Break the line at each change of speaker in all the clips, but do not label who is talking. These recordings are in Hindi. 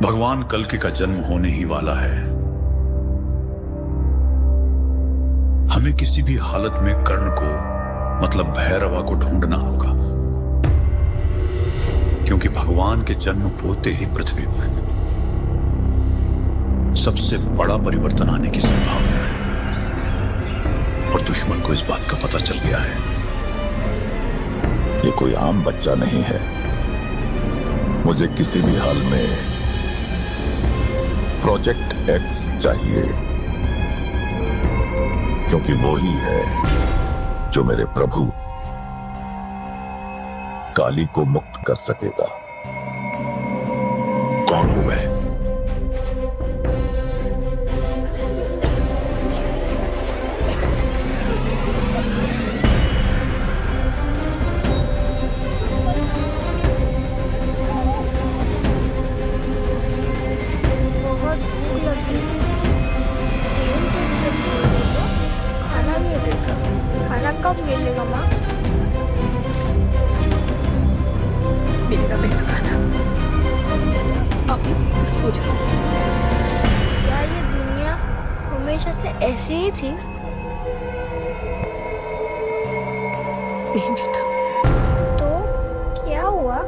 भगवान कल्कि का जन्म होने ही वाला है। हमें किसी भी हालत में कर्ण को मतलब भैरवा को ढूंढना होगा, क्योंकि भगवान के जन्म होते ही पृथ्वी पर सबसे बड़ा परिवर्तन आने की संभावना है और दुश्मन को इस बात का पता चल गया है।
ये कोई आम बच्चा नहीं है। मुझे किसी भी हाल में प्रोजेक्ट एक्स चाहिए, क्योंकि वो ही है जो मेरे प्रभु काली को मुक्त कर सकेगा।
कौन वो है?
कब मिलेगा माँ?
मिलेगा बेटा खाना, अभी तो सो जाओ।
क्या ये दुनिया हमेशा से ऐसी ही थी?
नहीं बेटा।
तो क्या हुआ?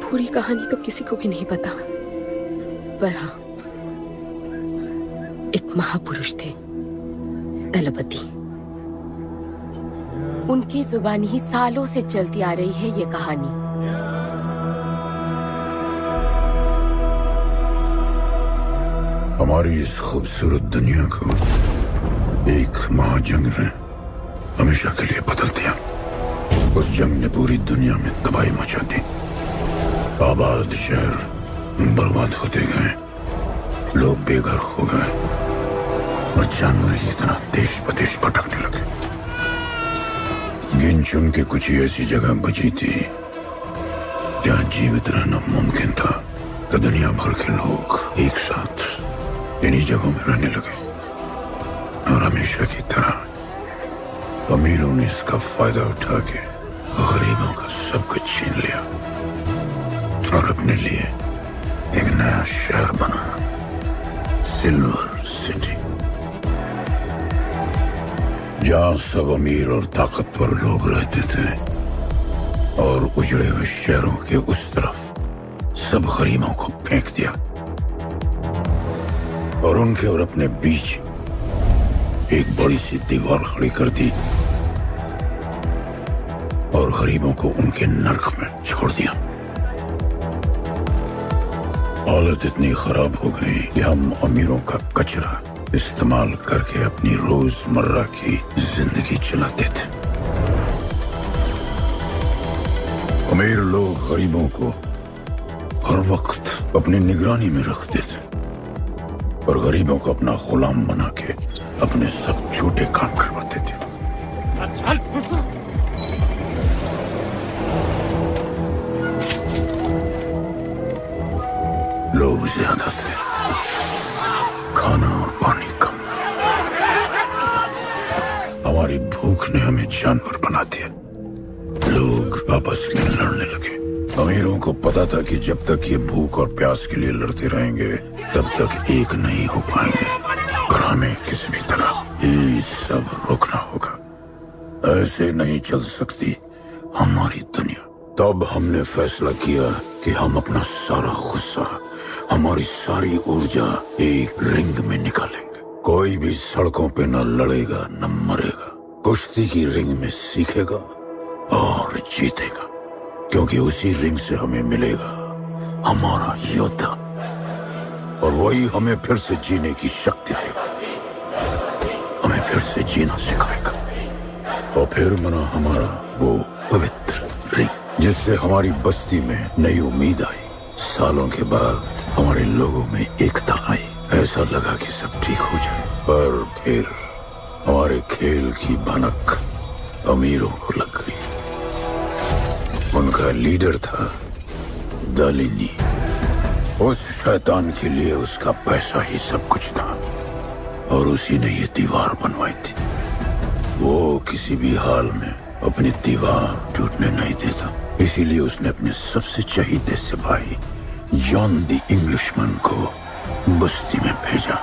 पूरी कहानी तो किसी को भी नहीं पता, पर हाँ, एक महापुरुष थे दलपति।
उनकी जुबानी ही सालों से चलती आ रही है ये कहानी।
हमारी इस खूबसूरत दुनिया को एक महाजंग ने हमेशा के लिए बदल दिया। उस जंग ने पूरी दुनिया में तबाही मचा दी। आबाद शहर बर्बाद होते गए, लोग बेघर हो गए और जानवर ही इतना देश प्रदेश भटकने लगे। गिन चुन के कुछ ही ऐसी जगह बची थी जहां जीवित रहना मुमकिन था, तो दुनिया भर के लोग एक साथ इन्हीं जगहों में रहने लगे और हमेशा की तरह अमीरों ने इसका फायदा उठा के गरीबों का सब कुछ छीन लिया और अपने लिए एक नया शहर बना, सिल्वर सिटी, जहां सब अमीर और ताकतवर लोग रहते थे और उजड़े हुए शहरों के उस तरफ सब गरीबों को फेंक दिया और उनके और अपने बीच एक बड़ी सी दीवार खड़ी कर दी और गरीबों को उनके नर्क में छोड़ दिया। हालत इतनी खराब हो गई कि हम अमीरों का कचरा इस्तेमाल करके अपनी रोजमर्रा की जिंदगी चलाते थे। अमीर लोग गरीबों को हर वक्त अपनी निगरानी में रखते थे और गरीबों को अपना गुलाम बना के अपने सब छोटे काम करवाते थे। लोग ज्यादा थे, खाना और पानी कम। हमारी भूख ने हमें जानवर बना दिया। लोग आपस में लड़ने लगे। अमीरों को पता था कि जब तक ये भूख और प्यास के लिए लड़ते रहेंगे तब तक एक नहीं हो पाएंगे और हमें किसी भी तरह ये सब रोकना होगा। ऐसे नहीं चल सकती हमारी दुनिया। तब हमने फैसला किया कि हम अपना सारा गुस्सा, हमारी सारी ऊर्जा एक रिंग में निकालेंगे। कोई भी सड़कों पे न लड़ेगा न मरेगा, कुश्ती की रिंग में सीखेगा और जीतेगा, क्योंकि उसी रिंग से हमें मिलेगा हमारा योद्धा और वही हमें फिर से जीने की शक्ति देगा, हमें फिर से जीना सिखाएगा और फिर बना हमारा वो पवित्र रिंग, जिससे हमारी बस्ती में नई उम्मीद आई। सालों के बाद हमारे लोगों में एकता आई। ऐसा लगा कि सब ठीक हो जाए, पर फिर हमारे खेल की भनक अमीरों को लग गई। उनका लीडर था दालिनी। उस शैतान के लिए उसका पैसा ही सब कुछ था और उसी ने ये दीवार बनवाई थी। वो किसी भी हाल में अपनी दीवार टूटने नहीं देता, इसीलिए उसने अपने सबसे चहीते सिपाही जॉन द इंग्लिशमैन को बस्ती में भेजा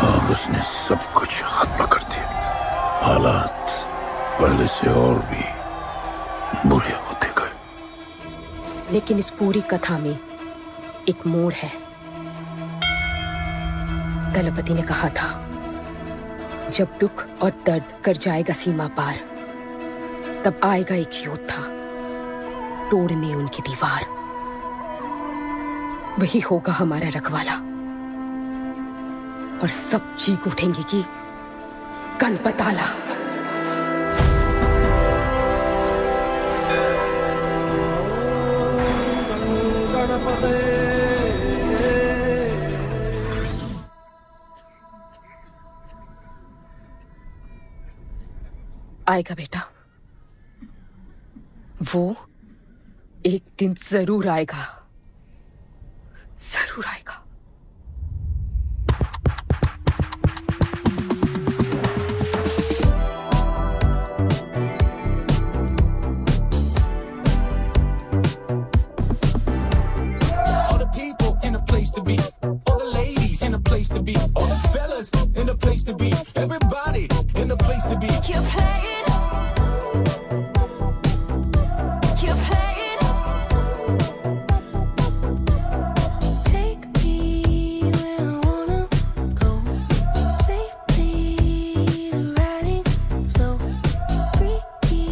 और उसने सब कुछ खत्म कर दिया। हालात पहले से और भी बुरे होते गए।
लेकिन इस पूरी कथा में एक मोड़ है। दलपति ने कहा था, जब दुख और दर्द कर जाएगा सीमा पार, तब आएगा एक योद्धा तोड़ने उनकी दीवार। वही होगा हमारा रखवाला और सब चीख उठेंगे कि गणपताला। आएगा बेटा, वो एक दिन जरूर आएगा, जरूर आएगा।
All the people in a place to be, all the ladies in a place to be, all the fellas in a place to be, everybody in a place to be.
Keep playing. Keep playing. Take me where I wanna go. Safely's riding slow. Freaky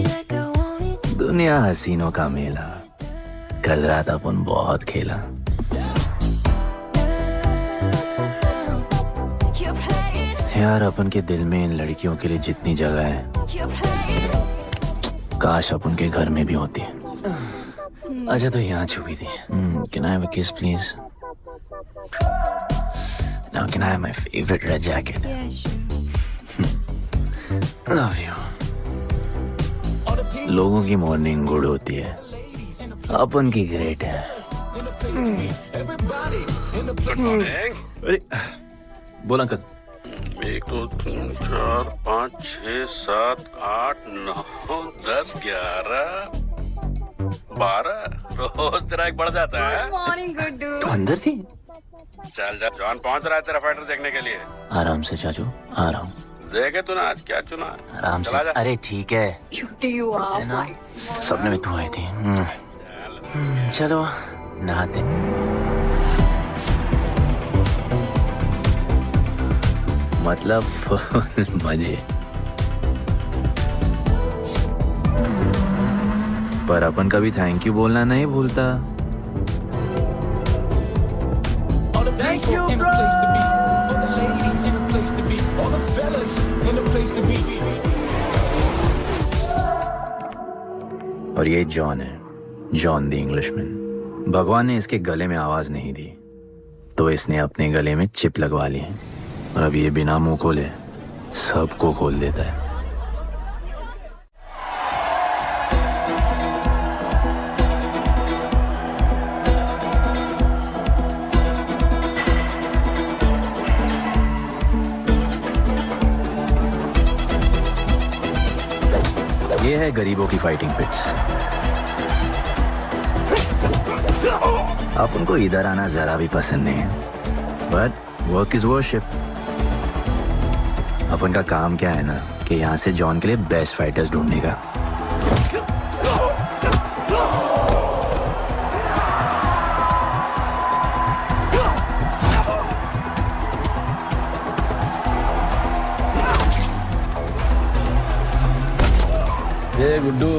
like I want it.
दुनिया हसीनों का मेला, कल रात अपन बहुत खेला।
Keep playing.
यार अपन के दिल में इन लड़कियों के लिए जितनी जगह है,
Keep playing.
काश अपन के घर में भी होती। अच्छा तो यहाँ छुपी थी। Can I have a kiss please? Now can I have my favorite red jacket?
Yeah, sure.
Love you. लोगों की मॉर्निंग गुड होती है, अपन की ग्रेट है। अरे बोल अंकल।
1 2 3 4 5 6 7 8 9 10 11 12 रोज तेरा एक बढ़ जाता है।
Morning, good dude.
तो अंदर थी?
चल जा, जॉन पहुंच रहा है तेरा फाइटर देखने के लिए।
आराम से चाचू, आराम।
देखे तूने आज क्या चुना है?
आराम से।
चला जा।
अरे ठीक है,
Cutie you are.
है ना? सपने में तू आई थी। चलो नहाते। मतलब फुल मजे। पर अपन कभी थैंक यू बोलना नहीं भूलता।
All the people in a place to be, all the ladies in a place to be, all the fellas in a place to be.
और ये जॉन है, जॉन द इंग्लिशमैन। भगवान ने इसके गले में आवाज नहीं दी, तो इसने अपने गले में चिप लगवा ली और अब ये बिना मुंह खोले सबको खोल देता है। ये है गरीबों की फाइटिंग पिट्स। आप उनको इधर आना जरा भी पसंद नहीं है, बट वर्क इज वर्शिप। अपन का काम क्या है ना कि यहाँ से जॉन के लिए बेस्ट फाइटर्स ढूंढने का।
ये गुड्डू,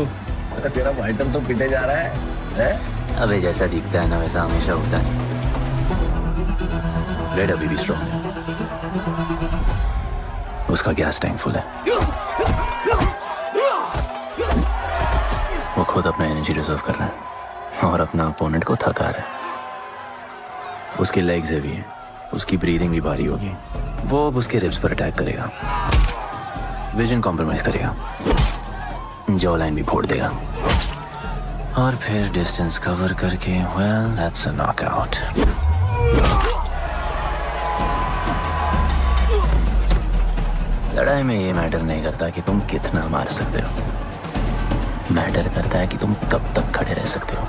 तेरा फाइटर तो पिटे जा रहा है?
अबे जैसा दिखता है ना वैसा हमेशा होता नहीं। ब्लेड अभी भी स्ट्रॉन्ग है, उसका गैस टैंक फुल है। वो खुद अपना एनर्जी रिजर्व कर रहा है और अपना अपोनेंट को थका रहा है। उसकी लेग्स हेवी है, उसकी ब्रीदिंग भी भारी होगी। वो अब उसके रिब्स पर अटैक करेगा, विजन कॉम्प्रोमाइज करेगा, जॉ लाइन भी फोड़ देगा और फिर डिस्टेंस कवर करके वेल दैट्स अ नॉकआउट। लड़ाई में ये मैटर नहीं करता कि तुम कितना मार सकते हो, मैटर करता है कि तुम कब तक खड़े रह सकते हो।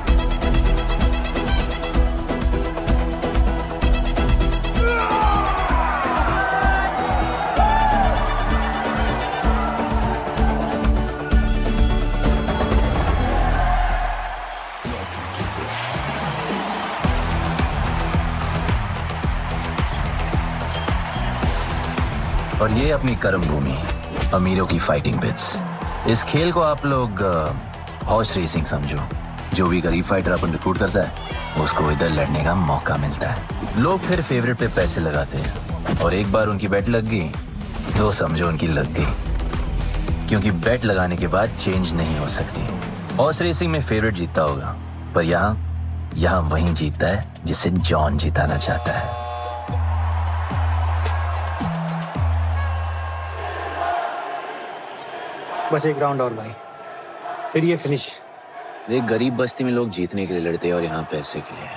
और ये अपनी कर्म भूमि, अमीरों की फाइटिंग पिट्स। इस खेल को आप लोग हॉर्स रेसिंग समझो। जो भी गरीब फाइटर अपन रिक्रूट करता है उसको इधर लड़ने का मौका मिलता है। लोग फिर फेवरेट पे पैसे लगाते हैं और एक बार उनकी बेट लग गई तो समझो उनकी लग गई, क्योंकि बेट लगाने के बाद चेंज नहीं हो सकती। हॉर्स रेसिंग में फेवरेट जीतता होगा, पर यहाँ वही जीतता है जिसे जॉन जिताना चाहता है।
बस एक राउंड और भाई, फिर ये फिनिश।
एक गरीब बस्ती में लोग जीतने के लिए लड़ते हैं और यहाँ पैसे के लिए,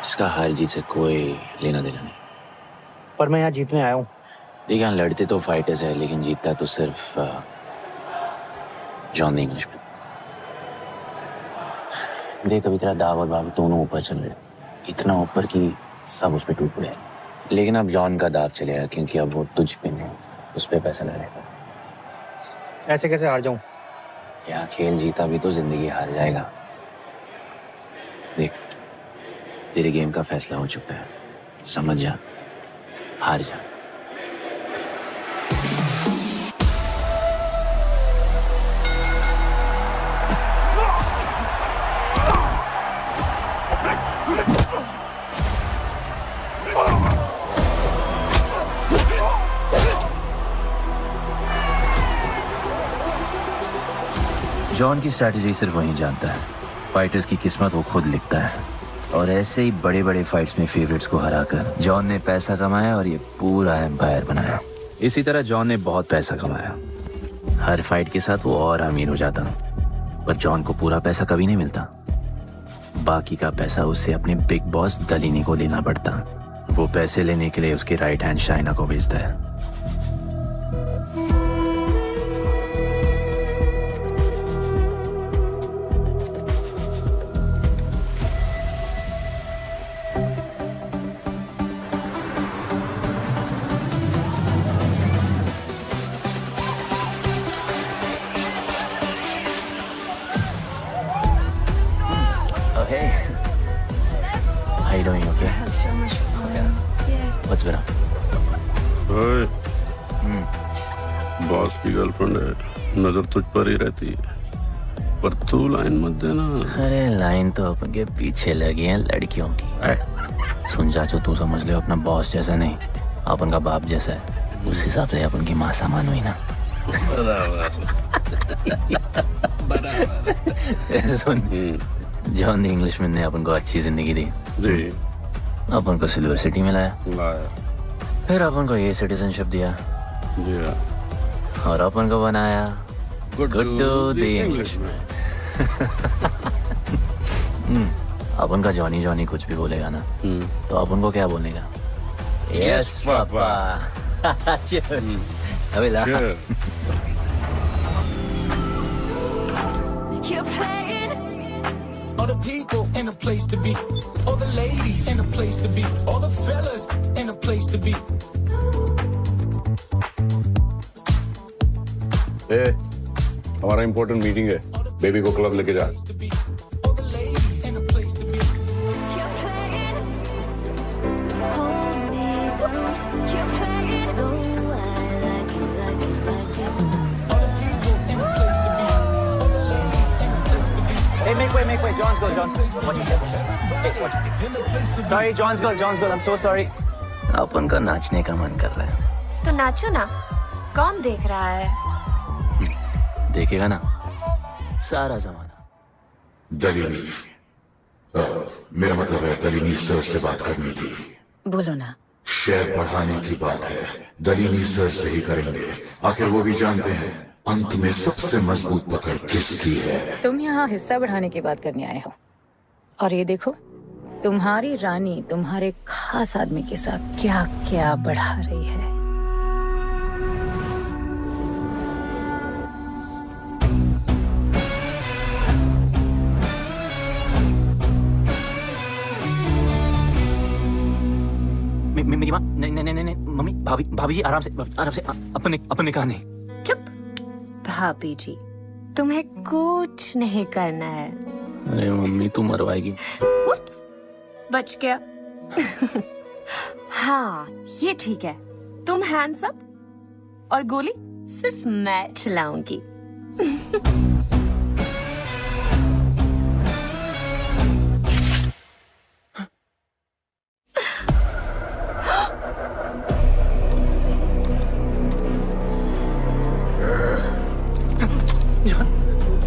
जिसका हार जीत से कोई लेना देना नहीं।
पर मैं यहाँ जीतने आया हूँ।
देख, यहाँ लड़ते तो फाइटर्स है, लेकिन जीतता तो सिर्फ जॉन द इंग्लिशमैन। देख, अभी तेरा दाव और बाव दोनों ऊपर चल रहे, इतना ऊपर कि सब उस पर टूट पड़े। लेकिन अब जॉन का दाव चलेगा, क्योंकि अब वो तुझ पे नहीं, उस पे पैसा लड़ेगा।
ऐसे कैसे हार जाऊं?
यहाँ खेल जीता भी तो जिंदगी हार जाएगा। देख, तेरे गेम का फैसला हो चुका है, समझ जा, हार जा। जॉन की स्ट्रैटेजी सिर्फ वही जानता है। फाइटर्स की किस्मत वो खुद लिखता है, और ऐसे ही बड़े बड़े फाइट्स में फेवरेट्स को हराकर जॉन ने पैसा कमाया और ये पूरा एम्पायर बनाया। इसी तरह जॉन ने बहुत पैसा कमाया। हर फाइट के साथ वो और अमीर हो जाता, पर जॉन को पूरा पैसा कभी नहीं मिलता। बाकी का पैसा उसे अपने बिग बॉस दलीनी को देना पड़ता। वो पैसे लेने के लिए उसके राइट हैंड शाइना को भेजता है। How you doing? Okay?
So much fun. Yeah.
What's been up?
ओए, बॉस की गर्लफ्रेंड है, नजर तुझ पर ही रहती है, पर तू लाइन मत देना।
अरे लाइन तो अपन के पीछे लगी है लड़कियों की। सुन चाचू, तू समझ ले अपना बॉस जैसा नहीं, अपन का बाप जैसा है। उस हिसाब से अपन की माँ सामान हुई ना। सुन, जॉन द इंग्लिशमैन ने अपन को अच्छी जिंदगी दी, अपन को सिल्वर सिटी में लाया, फिर अपन को ये सिटीजनशिप दिया, और अपन को बनाया गुड्डू द इंग्लिशमैन। अपन का जॉनी जॉनी कुछ भी बोलेगा ना, तो अपन को क्या बोलेगा? Yes papa. अबे ला।
You're playing.
All the people in a place to be, all the ladies in a place to be, all the fellas in a place to be.
हमारा इम्पोर्टेंट मीटिंग है, बेबी को क्लब लेके जा।
All the ladies in a place to be.
You're playing.
Hold me down.
You're playing.
Oh, I like it, like it, like it.
All the people in a place to be, all the ladies in a place to be.
Hey, make way, John's girl, John. What you said? Hey, what? Sorry, John's girl. I'm so sorry.
अपन का नाचने का मन कर रहा है।
तो नाचो ना, कौन देख रहा है?
देखेगा ना सारा जमाना।
दलीनी, मेरा मतलब है दलीनी सर से बात करनी थी।
बोलो ना।
शेयर बढ़ाने की बात है, दलीनी सर से ही करेंगे। आखिर वो भी जानते हैं अंत में सबसे मजबूत पकड़ किसकी है।
तुम यहाँ हिस्सा बढ़ाने की बात करने आए हो, और ये देखो तुम्हारी रानी तुम्हारे खास आदमी के साथ क्या क्या बढ़ा रही है।
मेरी माँ, नहीं नहीं नहीं नहीं मम्मी, भाभी जी आराम से अपने कहा नहीं।
चुप। भाभी जी, तुम्हें कुछ नहीं करना है।
अरे मम्मी तू मरवाएगी।
बच गया। हाँ ये ठीक है, तुम हैंड्स अप और गोली सिर्फ मैं चलाऊंगी।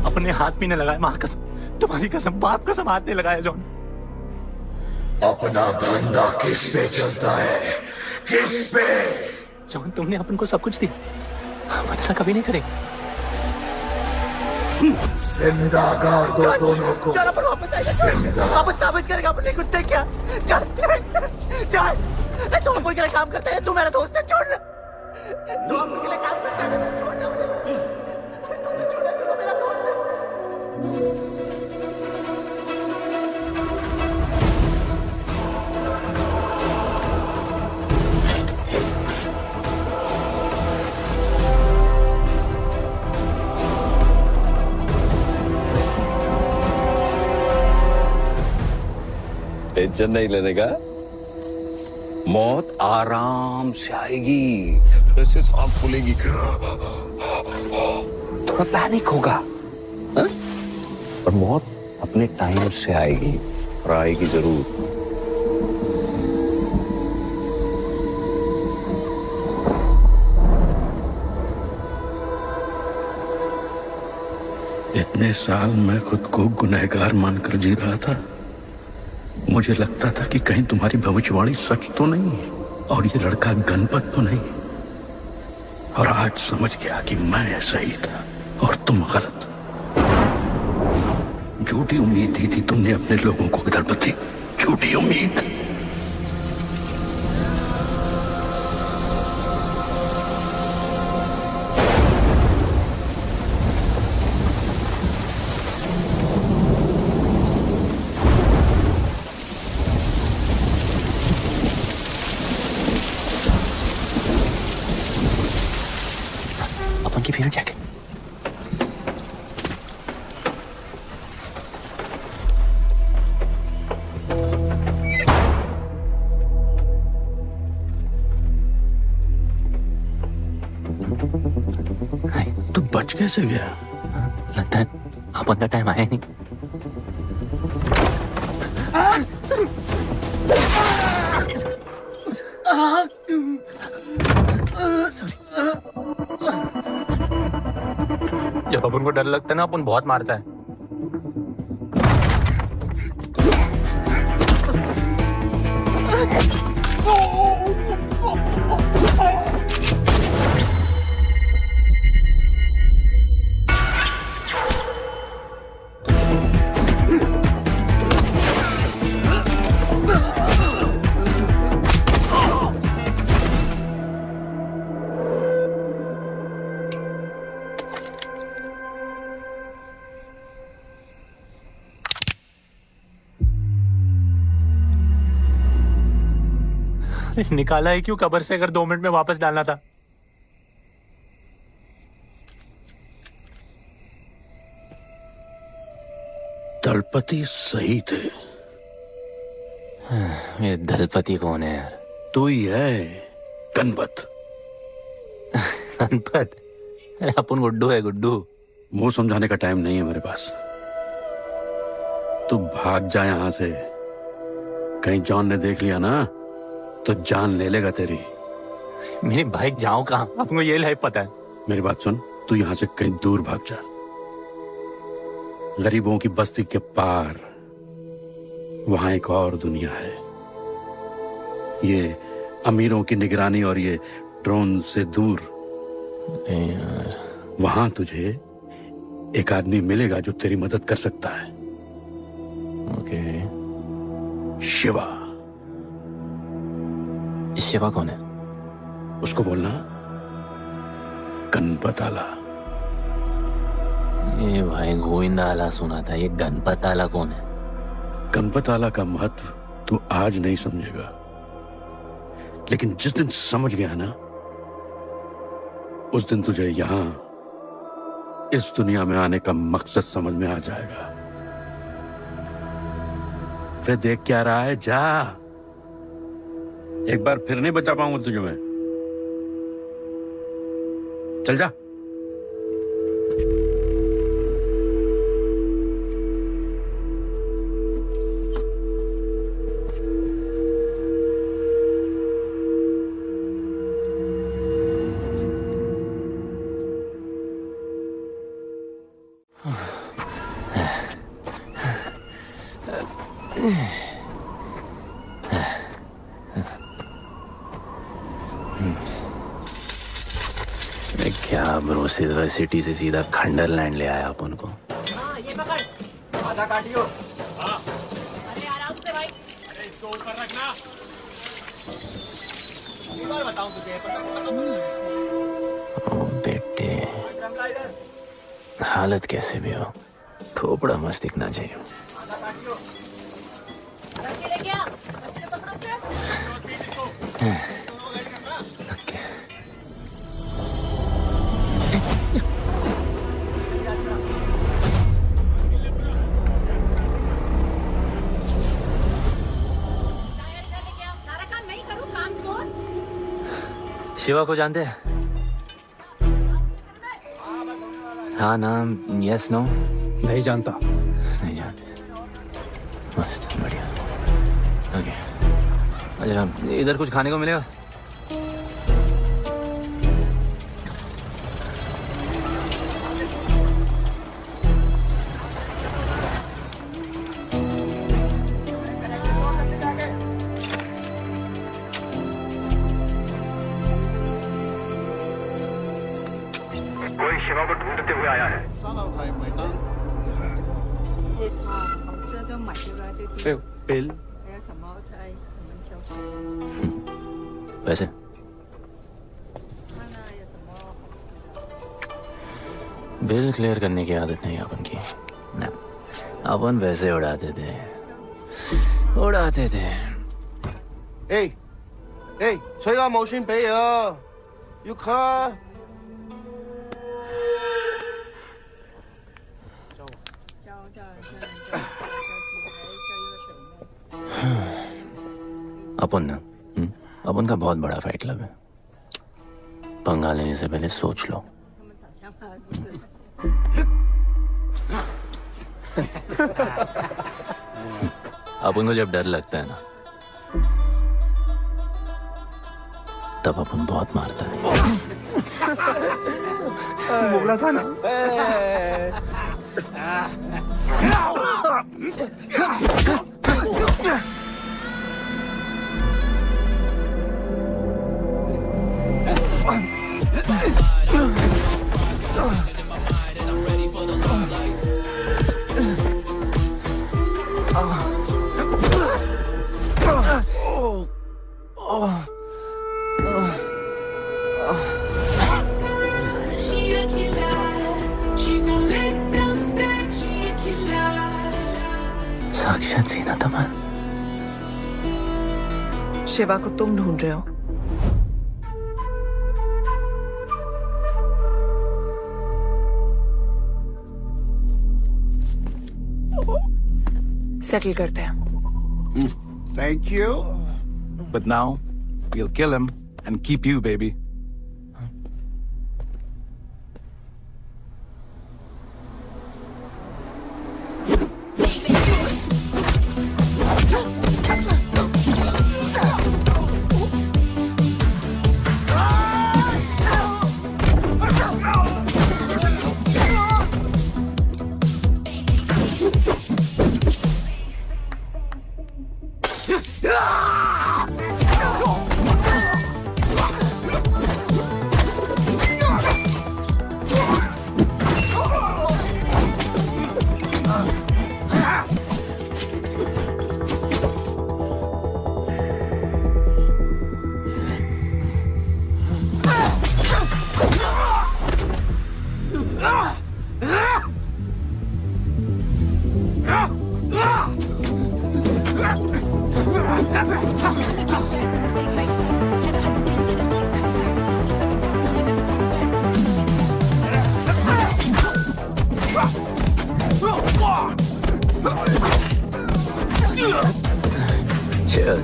अपने हाथ पीने लगाए, माँ कसम, तुम्हारी कसम, बाप कसम, हाथ नहीं लगाया जॉन।
अपना धंधा किस पे चलता है? किस पे?
जॉन तुमने अपन को सब कुछ दिया, हम ऐसा कभी नहीं करेंगे।
जिंदा गाड़ दो दोनों को।
चल अपन वापस आएगा,
जिंदा।
अपन साबित करेगा अपने कुछ से क्या। चल चल, तू अपन के लिए काम करता है, तू मेरा दोस्त है, छोड़। तू अपन के लिए काम करता है, छोड़ ना मुझे। तुझे छोड़, तू तो मेरा दोस्त है।
टेंशन नहीं लेने का, मौत आराम से आएगी, ऐसे सांस फूलेगी, थोड़ा पैनिक होगा, हा? और मौत अपने टाइम से आएगी, और आएगी जरूर।
इतने साल मैं खुद को गुनहगार मानकर जी रहा था। मुझे लगता था कि कहीं तुम्हारी भविष्यवाणी सच तो नहीं है और ये लड़का गणपत तो नहीं। और आज समझ गया कि मैं सही था और तुम गलत। झूठी उम्मीद दी थी तुमने अपने लोगों को गणपति, झूठी उम्मीद।
की फेवरेट जैकेट।
तू बच कैसे गया?
लगता है अपन का टाइम आया नहीं। जब अपन को डर लगता है ना, अपन बहुत मारता है। निकाला है क्यों कब्र से, अगर 2 मिनट में वापस डालना था।
दलपति सही थे।
ये दलपति कौन है यार?
तू ही है, गणपत।
गणपत? अरे अपन गुड्डू है, गुड्डू।
वो समझाने का टाइम नहीं है मेरे पास। तू भाग जा यहां से। कहीं जॉन ने देख लिया ना तो जान ले लेगा तेरी।
मेरी बाइक जाऊं कहां? आपको ये लाइफ पता है।
मेरी बात सुन, तू यहां से कहीं दूर भाग जा। गरीबों की बस्ती के पार वहां एक और दुनिया है। ये अमीरों की निगरानी और ये ड्रोन से दूर।
यार
वहां तुझे एक आदमी मिलेगा जो तेरी मदद कर सकता है।
ओके।
शिवा।
शिवा कौन है?
उसको बोलना गणपत आला।
ये भाई गोविंदा आला सुना था, ये गणपत आला कौन है?
गणपत आला का महत्व तू आज नहीं समझेगा,
लेकिन जिस दिन समझ गया ना, उस दिन तुझे यहां इस दुनिया में आने का मकसद समझ में आ जाएगा। अरे देख क्या रहा है, जा। एक बार फिर नहीं बचा पाऊंगा तुझे मैं। चल जा।
क्या ब्रो, सिल्वर सिटी से सीधा खंडरलैंड ले आया अपन को।
ये पकड़, आधा काटियो। अरे आराम से भाई, अरे इसको ऊपर रखना। एक बार बताऊं तुझे।
ओ बेटे, हालत कैसे भी हो, थोपड़ा मस्त दिखना चाहिए।
आधा काटियो। रख ले क्या? बच्चे पकड़ो से।
शिवा को जानते हैं? हाँ नाम, यस नो?
नहीं जानता।
नहीं जानते। मस्त, बढ़िया। ओके, अच्छा इधर कुछ खाने को मिलेगा?
शिवा को ढूंढते हुए आया है।
बिल पैसे बिल क्लियर करने की आदत नहीं अपन की ना, अपन वैसे उड़ाते थे।
吹下冇錢俾啊，要卡。
अपन ना, अपन का बहुत बड़ा फाइट क्लब है। पंगा लेने से पहले सोच लो। अपन को जब डर लगता है ना, तब अपन बहुत मारता है।
बोला था ना।
साक्षात सीना तमन।
शिवा को तुम ढूंढ रहे हो? सेटल करते हैं।
Thank you.
But now, we'll kill him and keep you, baby.
चल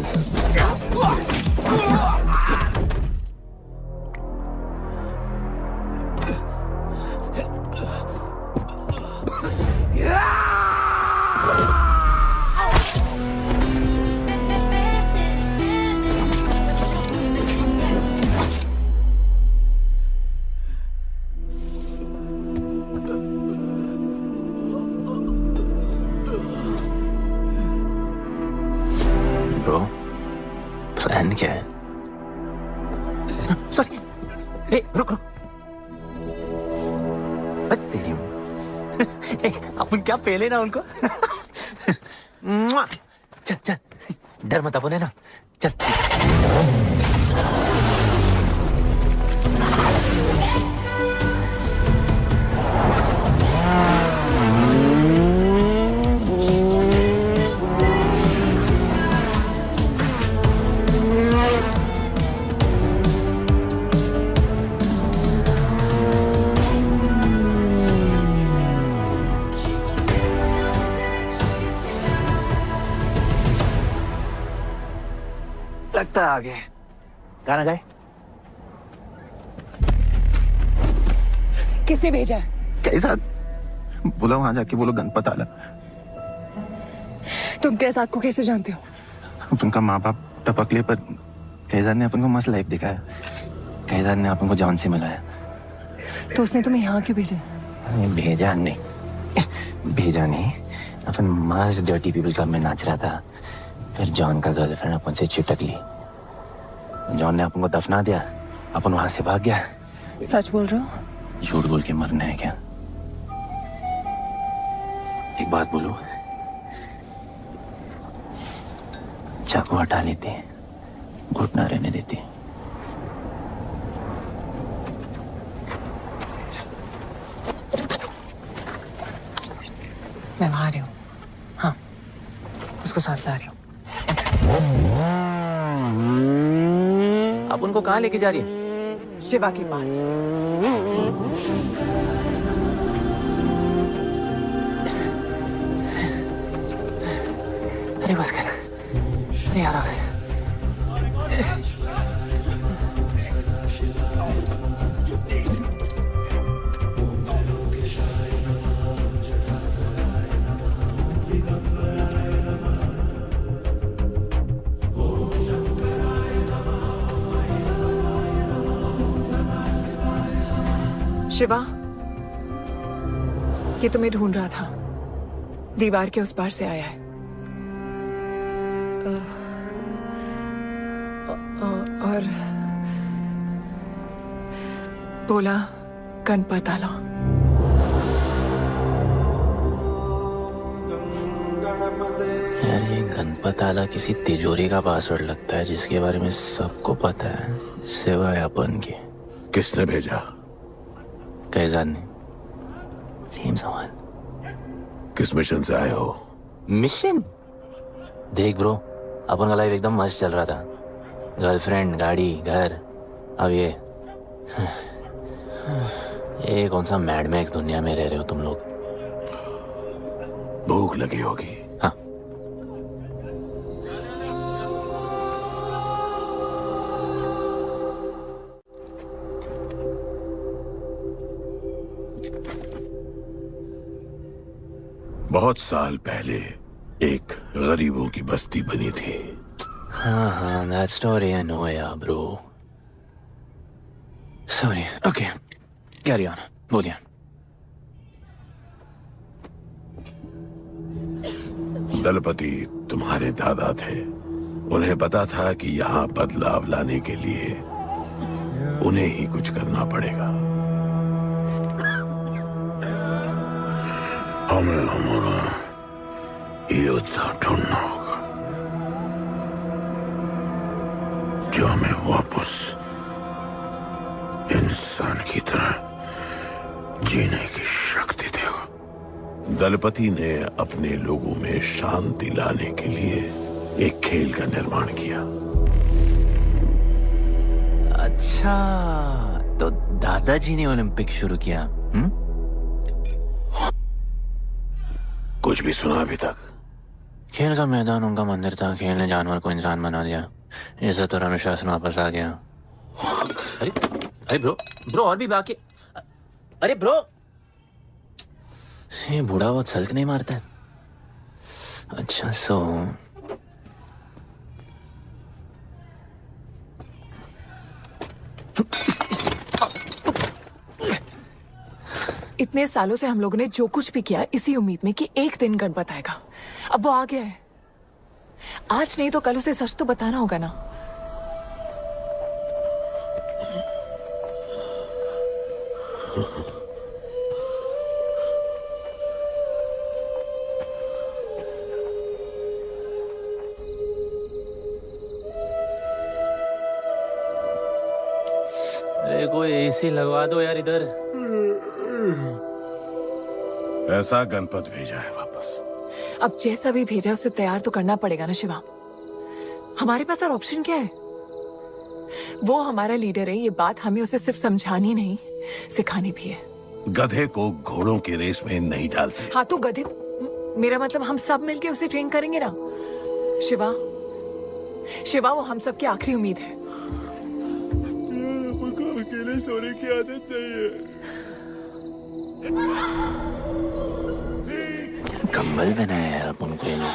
ब्रो, प्लान क्या है?
सॉरी, रुक रुक। तेरी अपन क्या पहले ना उनको। चल चल, डर मत अपन है ना, चल। लगता है आगे गाना गाए।
किसने भेजा?
कैसा बोला? वहां जाके बोलो गणपत आला।
तुम कैसाद को कैसे जानते हो?
उनका माँ बाप टपकले पर कैसाद ने अपन को मस्त लाइफ दिखाया। कैसाद ने अपन को जॉन से मिलाया।
तो उसने तुम्हें यहाँ क्यों भेजा?
भेजा नहीं, अपन मस्त डर्टी पीपल क्लब में नाच रहा था। फिर जॉन का गर्लफ्रेंड अपन से चिपक ली। जॉन ने अपन को दफना दिया, अपन वहां से भाग गया।
सच बोल रहे हो?
झूठ बोल के मरना है क्या? एक बात बोलूं, चाकू हटा लेते, घुटना रहने देते।
मैं वहां आ रही हूँ। हाँ, उसको साथ ला रही हूँ।
आप उनको कहाँ लेके जा रही हैं?
शिवा के पास।
अरे बस कर, अरे आराम से।
शिवा, ये तुम्हें ढूंढ रहा था। दीवार के उस पार से आया है। और बोला गणपत आला।
यार ये गणपत आला किसी तिजोरी का पासवर्ड लगता है जिसके बारे में सबको पता है सिवाय अपन के।
किसने भेजा?
कैसाद ने। सेम सवाल।
किस मिशन से आए हो?
मिशन? देख ब्रो, अपन का लाइफ एकदम मस्त चल रहा था। गर्लफ्रेंड, गाड़ी, घर। अब ये कौन सा मैड मैक्स दुनिया में रह रहे हो तुम लोग।
भूख लगी होगी।
हाँ।
बहुत साल पहले एक गरीबों की बस्ती बनी थी।
हाँ, that story I know यार bro. Sorry, okay, carry on, बोलिए।
दलपति तुम्हारे दादा थे। उन्हें पता था कि यहाँ बदलाव लाने के लिए उन्हें ही कुछ करना पड़ेगा। हमें हमारा योद्धा ढूंढना होगा जो हमें वापस इंसान की तरह जीने की शक्ति देगा। दलपति ने अपने लोगों में शांति लाने के लिए एक खेल का निर्माण किया।
अच्छा, तो दादाजी ने ओलंपिक शुरू किया।
कुछ भी सुना अभी तक?
खेल का मैदान उनका मंदिर था, खेल ने जानवर को इंसान बना दिया, इज्जत और अनुशासन वापस आ गया।
अरे अरे ब्रो और भी बाकी। अरे ब्रो,
ये बूढ़ा बहुत सल्क नहीं मारता है। अच्छा सो
इतने सालों से हम लोगों ने जो कुछ भी किया इसी उम्मीद में कि एक दिन गणपत आएगा। अब वो आ गया है। आज नहीं तो कल उसे सच तो बताना होगा ना।
अरे कोई एसी लगवा दो यार इधर।
ऐसा गणपत भेजा है वापस।
अब जैसा भी भेजा उसे तैयार तो करना पड़ेगा ना शिवा। हमारे पास और ऑप्शन क्या है? वो हमारा लीडर है, ये बात हमें उसे सिर्फ समझानी नहीं सिखानी भी है।
गधे को घोड़ों की रेस में नहीं डालते।
हाँ तो गधे, मेरा मतलब हम सब मिलके उसे ट्रेन करेंगे ना। शिवा, शिवा वो हम सब की आखिरी उम्मीद है।
अकेले सोने की आदत नहीं है।
कंबल बनाया यार अपन को ये लोग।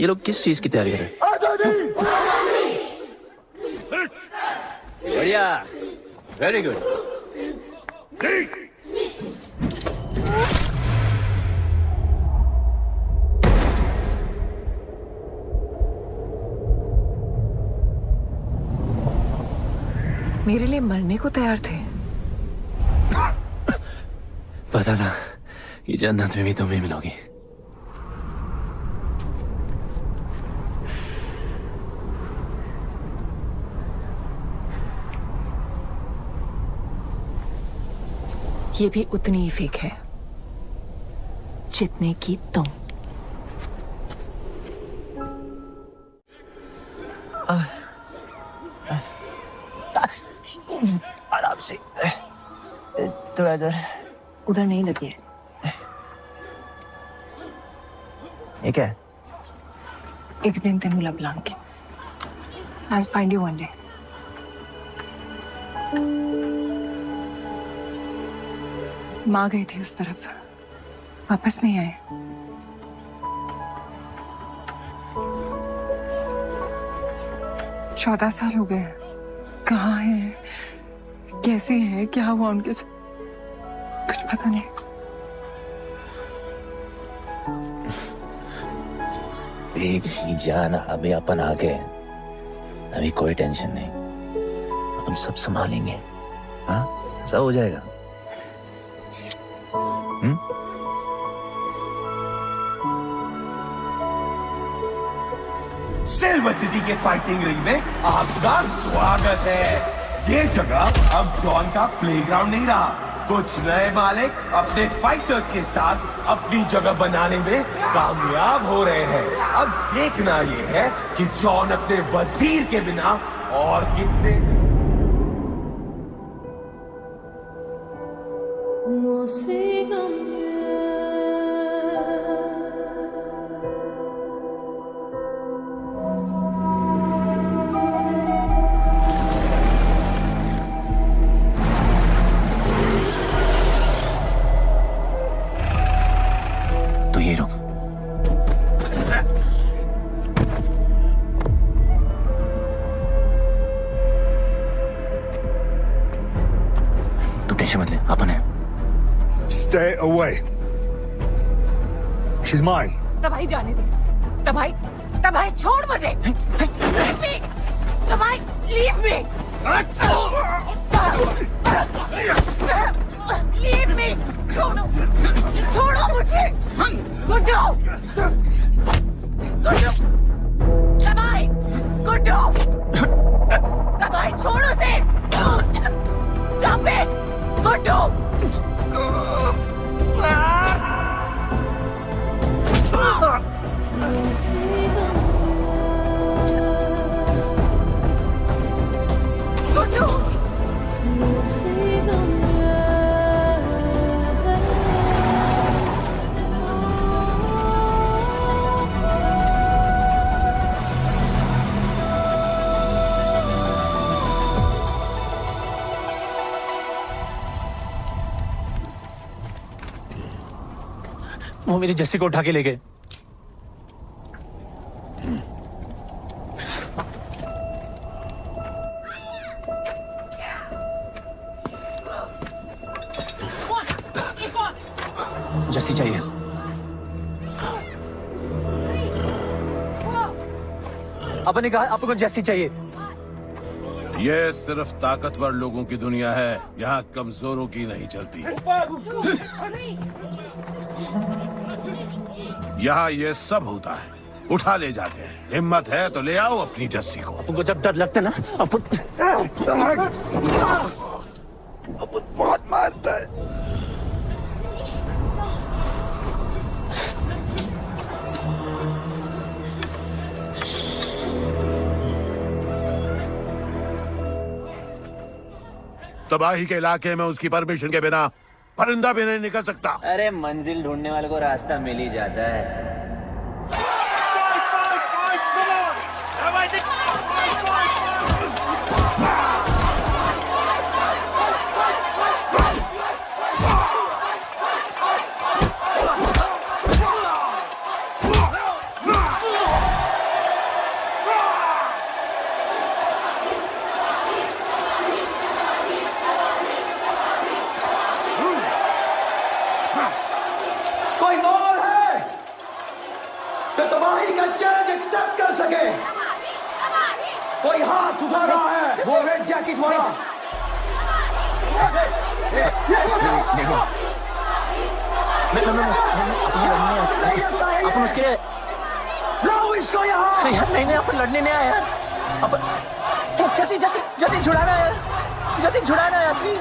ये लोग किस चीज की तैयारी कर रहे हैं?
बढ़िया, वेरी गुड।
मेरे लिए मरने को तैयार थे।
पता था कि जन्नत में भी तुम ही मिलोगी।
ये भी उतनी ही फेक है जितने की तुम।
आराम से, थोड़ा इधर।
उधर नहीं लगी है।
ये क्या है?
एक दिन तेनू लब Langi. I'll find you one day. माँ गई थी उस तरफ, वापस नहीं आए। चौदह साल हो गए। कहाँ है, कैसी है, क्या हुआ उनके साथ, कुछ पता नहीं।
बेबी जान, अभी अपन आ गए, अभी कोई टेंशन नहीं, अपन सब संभालेंगे। हाँ, सब हो जाएगा।
सिल्वर सिटी के फाइटिंग रिंग में आपका स्वागत है। ये जगह अब जॉन का प्लेग्राउंड नहीं रहा। कुछ नए मालिक अपने फाइटर्स के साथ अपनी जगह बनाने में कामयाब हो रहे हैं। अब देखना ये है कि जॉन अपने वजीर के बिना और कितने
तो ये रुक। तू टेंशन मत ले, अपन है।
Stay away. She's mine.
तबाही जाने दे। तबाही छोड़ मुझे। Leave me. तबाही, leave me. Leave me. छोड़ो मुझे। गुड्डू। तबाही छोड़ो से। Stop it. गुड्डू। गुड्डू।
वो मेरी जस्सी को उठा के ले गए। जस्सी चाहिए। आपने कहा आपको जस्सी चाहिए।
ये सिर्फ ताकतवर लोगों की दुनिया है, यहाँ कमजोरों की नहीं चलती। यहाँ ये सब होता है, उठा ले जाते हैं। हिम्मत है तो ले आओ अपनी जस्सी को।
आपको जब डर लगता है ना, अपन बहुत मारता है।
तबाही के इलाके में उसकी परमिशन के बिना परिंदा भी नहीं निकल सकता।
अरे मंजिल ढूंढने वाले को रास्ता मिल ही जाता है।
कोई और है जो तबाही का चैलेंज एक्सेप्ट कर सके? कोई हाथ उठा रहा है? वो रेड जैकेट वाला।
अपन उसके
लाओ इसको यहाँ।
यार नहीं अपन लड़ने नहीं आया यार। अपन जैसी जैसी जैसी छुड़ाना यार, जैसी छुड़ाना यार प्लीज।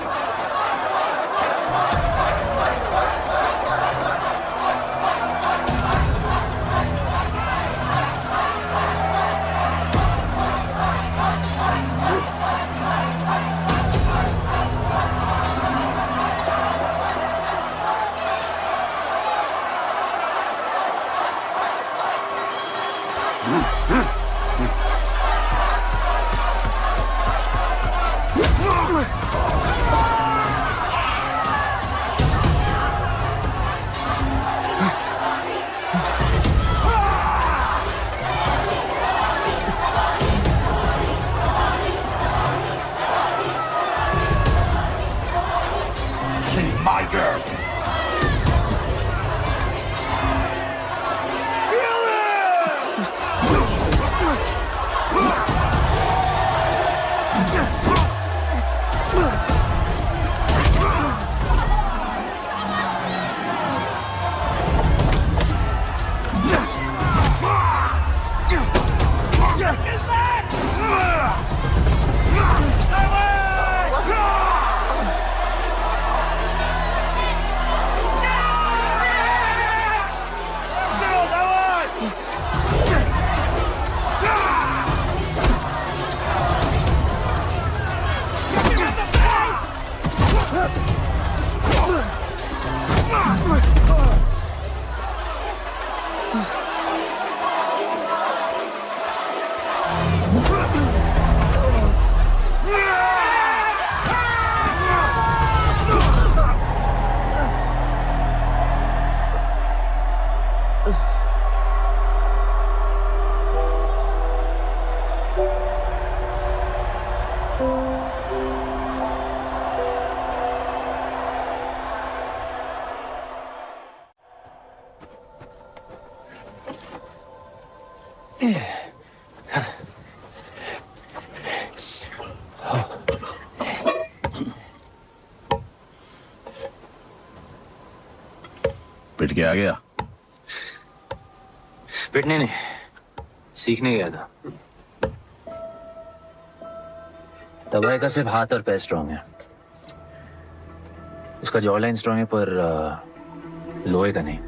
She's my girl.
पिट के आ गया?
पिटने नहीं, सीखने गया था। तबाही का सिर्फ हाथ और पैर स्ट्रांग है, उसका जॉ लाइन स्ट्रांग है, पर लोहे का नहीं।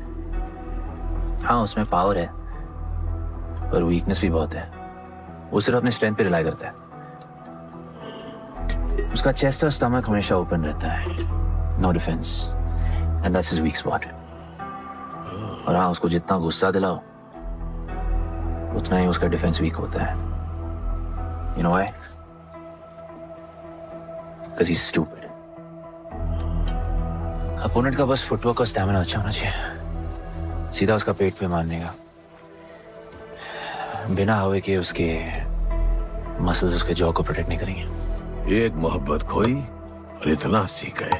हाँ उसमें पावर है, पर वीकनेस भी बहुत है। वो सिर्फ अपने स्ट्रेंथ पे रिलाई करता है। उसका चेस्ट और स्टमक हमेशा ओपन रहता है, no defence, and that's his weak spot. और हाँ उसको जितना गुस्सा दिलाओ उतना ही उसका डिफेंस वीक होता है। You know why? Because he's stupid. Opponent का बस फुटवर्क और स्टैमिना अच्छा होना चाहिए। सीधा उसका पेट पे मारने का, बिना हवा के। उसके मसल्स उसके जॉ को प्रोटेक्ट नहीं करेंगे।
एक मोहब्बत खोई और इतना सीख गए।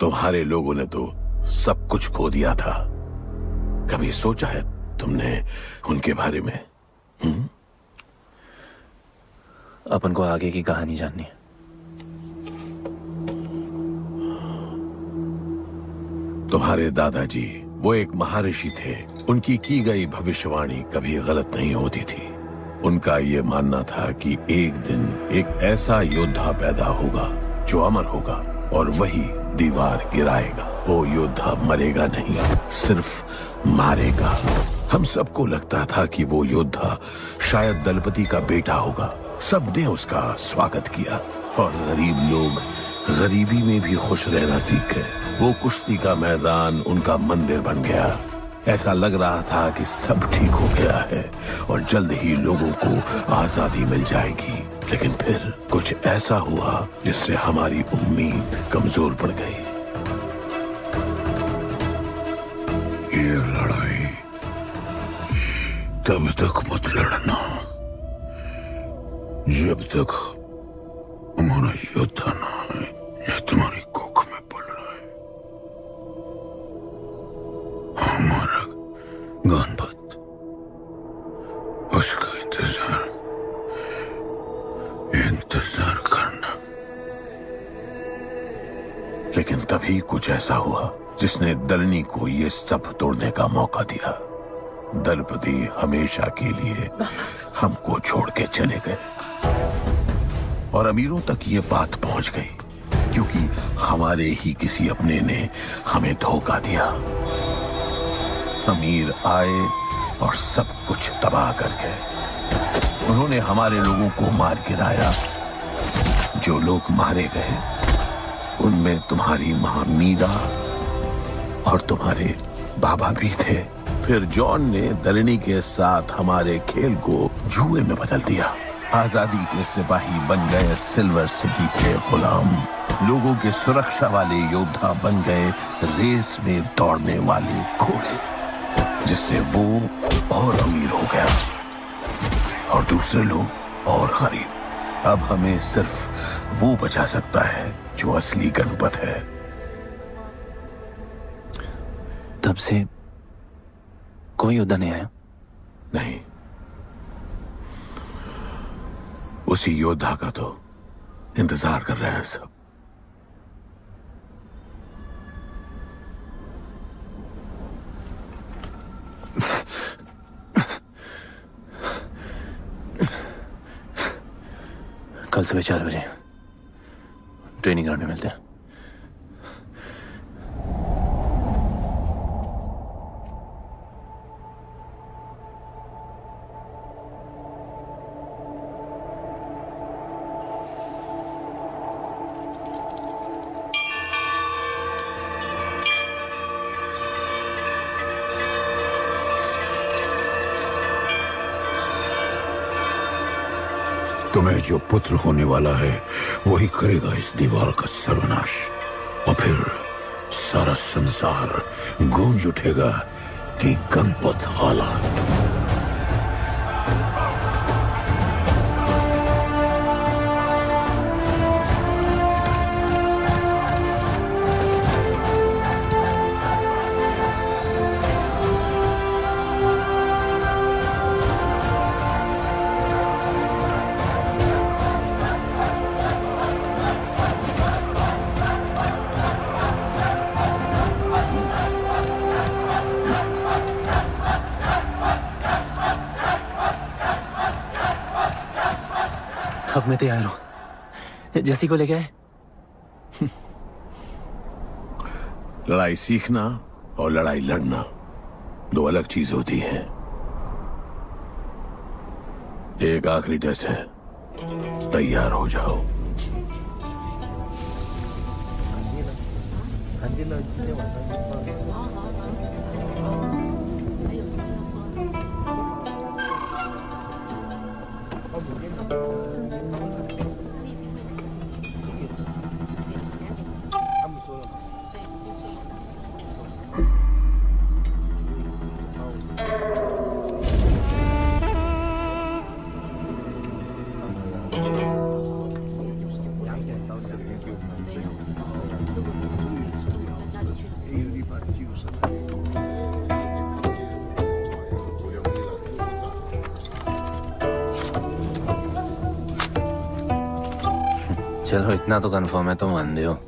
तुम्हारे लोगों ने तो सब कुछ खो दिया था। कभी सोचा है तुमने उनके बारे में?
अपन को आगे की कहानी जाननी है।
तुम्हारे दादाजी वो एक महर्षि थे। उनकी की गई भविष्यवाणी कभी गलत नहीं होती थी। उनका ये मानना था कि एक दिन एक ऐसा योद्धा पैदा होगा जो अमर होगा और वही दीवार गिराएगा। वो योद्धा मरेगा नहीं, सिर्फ मारेगा। हम सबको लगता था कि वो योद्धा शायद दलपति का बेटा होगा। सबने उसका स्वागत किया और गरीब लोग गरीबी में भी खुश रहना सीख गए। वो कुश्ती का मैदान उनका मंदिर बन गया। ऐसा लग रहा था कि सब ठीक हो गया है और जल्द ही लोगों को आजादी मिल जाएगी। लेकिन फिर कुछ ऐसा हुआ जिससे हमारी उम्मीद कमजोर पड़ गई।
ये लड़ाई तब तक मत लड़ना जब तक हमारा योद्धा ना है या तुम्हारी कोख में पल रहा है। हमारा गणपत, उसका इंतजार करना।
लेकिन तभी कुछ ऐसा हुआ जिसने दलनी को ये सब तोड़ने का मौका दिया। दलपति हमेशा के लिए हमको छोड़ के चले गए और अमीरों तक ये बात पहुंच गई क्योंकि हमारे ही किसी अपने ने हमें धोखा दिया। अमीर आए और सब कुछ तबाह कर गए। उन्होंने हमारे लोगों को मार गिराया। जो लोग मारे गए उनमें तुम्हारी मां मीरा और तुम्हारे बाबा भी थे। फिर जॉन ने दलनी के साथ हमारे खेल को जुए में बदल दिया। आजादी के सिपाही बन गए सिल्वर सिटी के गुलाम। लोगों के सुरक्षा वाले योद्धा बन गए रेस में दौड़ने वाले घोड़े, जिससे वो और अमीर हो गया और दूसरे लोग और गरीब। अब हमें सिर्फ वो बचा सकता है जो असली गणपत है।
तब से कोई योद्धा नहीं आया?
नहीं, उसी योद्धा का तो इंतजार कर रहे हैं सब।
कल सुबह 4 बजे ट्रेनिंग ग्राउंड में मिलते हैं।
तुम्हें जो पुत्र होने वाला है वही करेगा इस दीवार का सर्वनाश। और फिर सारा संसार गूंज उठेगा कि गणपत आला।
अब मैं तैयार हूं। जैसी को लेके आए।
लड़ाई सीखना और लड़ाई लड़ना दो अलग चीज होती है। एक आखिरी टेस्ट है, तैयार हो जाओ।
चलो इतना तो कंफर्म है, तो मान दो।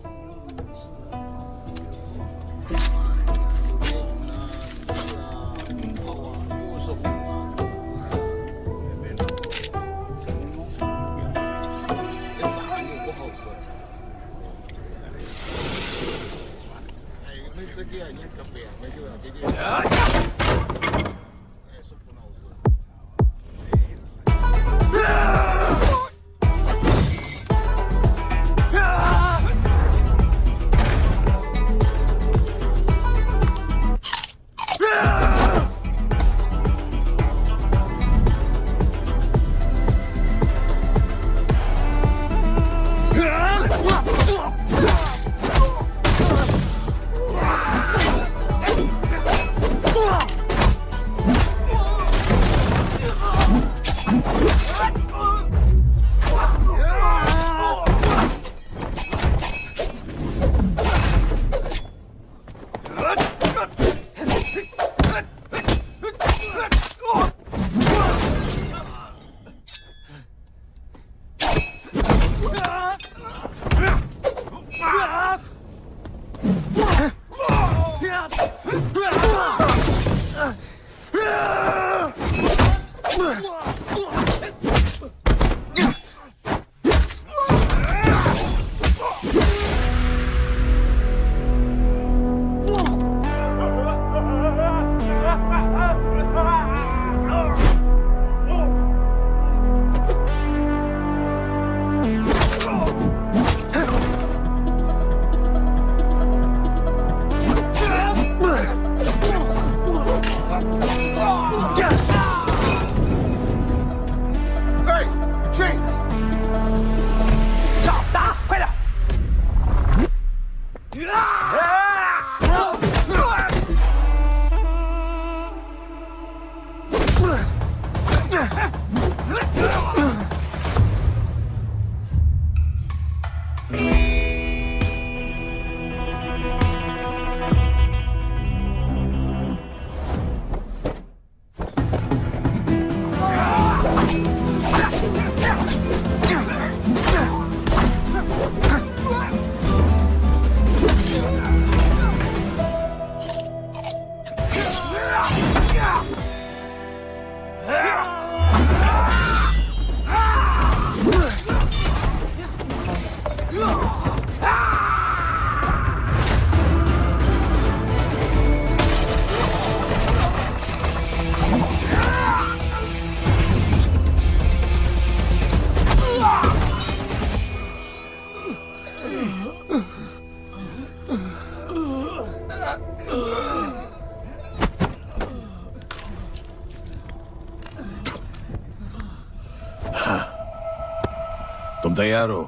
तुम तैयार हो?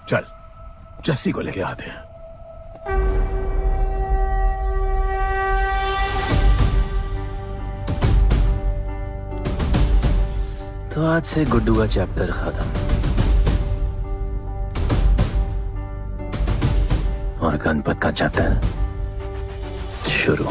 चल जस्सी को लेके आते हैं।
तो आज से गुड्डू का चैप्टर खत्म और गणपत का चैप्टर शुरू।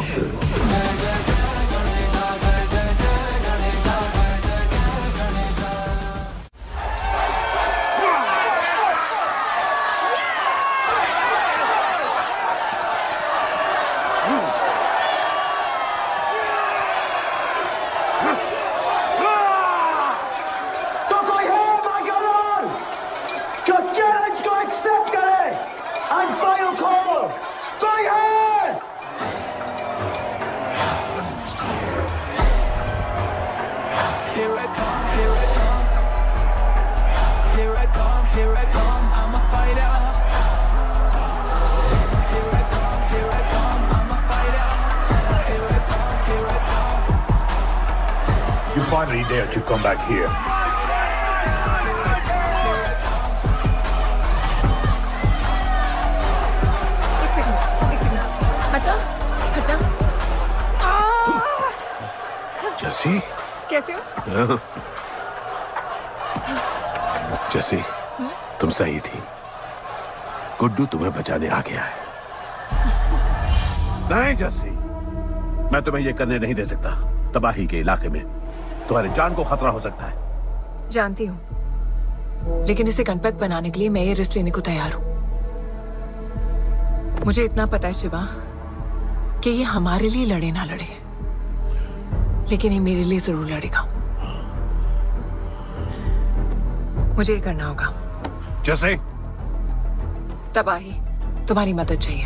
You finally dared to come back here.
हटा हटा।
जस्सी
कैसे हो?
जस्सी तुम सही थी। गुड्डू तुम्हें बचाने आ गया है। नहीं जस्सी, मैं तुम्हें ये करने नहीं दे सकता। तबाही के इलाके में तुम्हारी जान को खतरा हो सकता है।
जानती हूँ, लेकिन इसे गणपत बनाने के लिए मैं ये रिस्क लेने को तैयार हूँ। मुझे इतना पता है शिवा कि ये हमारे लिए लड़े ना लड़े, लेकिन ये मेरे लिए जरूर लड़ेगा। मुझे ये करना होगा।
जैसे
तबाही, तुम्हारी मदद चाहिए।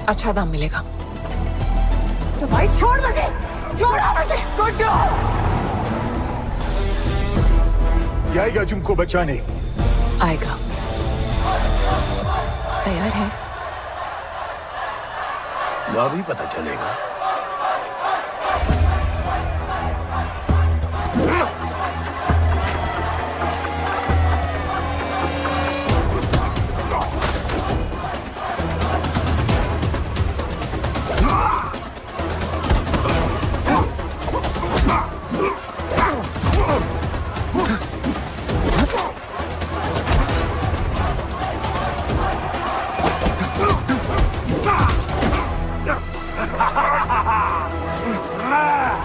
अच्छा दाम मिलेगा।
तो भाई छोड़ मुझे, छोड़ो मुझे। गुड्डू
ये आएगा तुमको बचाने।
आएगा। तैयार है?
अभी पता चलेगा।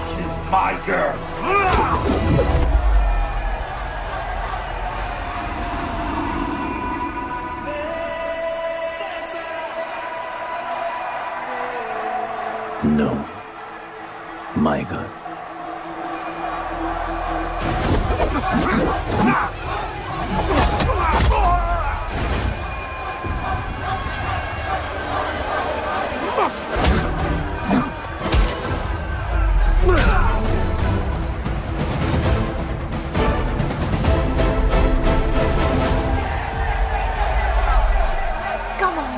She's my girl.
No, my girl.
Come on.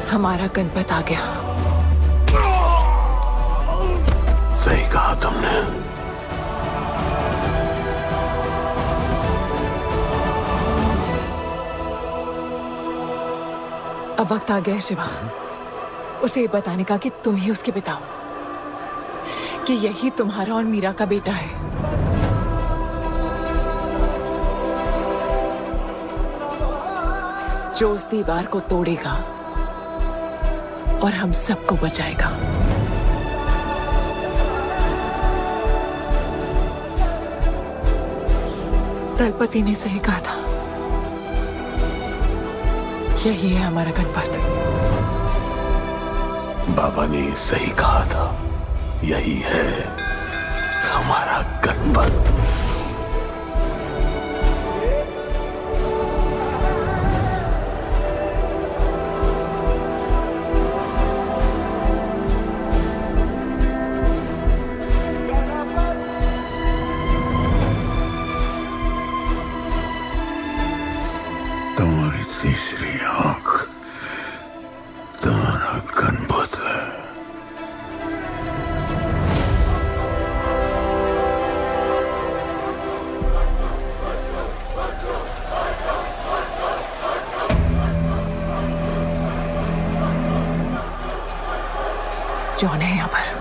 हमारा गणपत आ गया।
सही कहा तुमने।
अब वक्त आ गया है शिवा, उसे ये बताने का कि तुम ही उसके पिता हो, कि यही तुम्हारा और मीरा का बेटा है। जो उस दीवार को तोड़ेगा और हम सबको बचाएगा। दलपति ने सही कहा था, यही है हमारा गणपत।
बाबा ने सही कहा था, यही है हमारा गणपत।
तुम्हारी तीसरी आंख तुम्हारा गणपत है।
जॉन है यहाँ पर।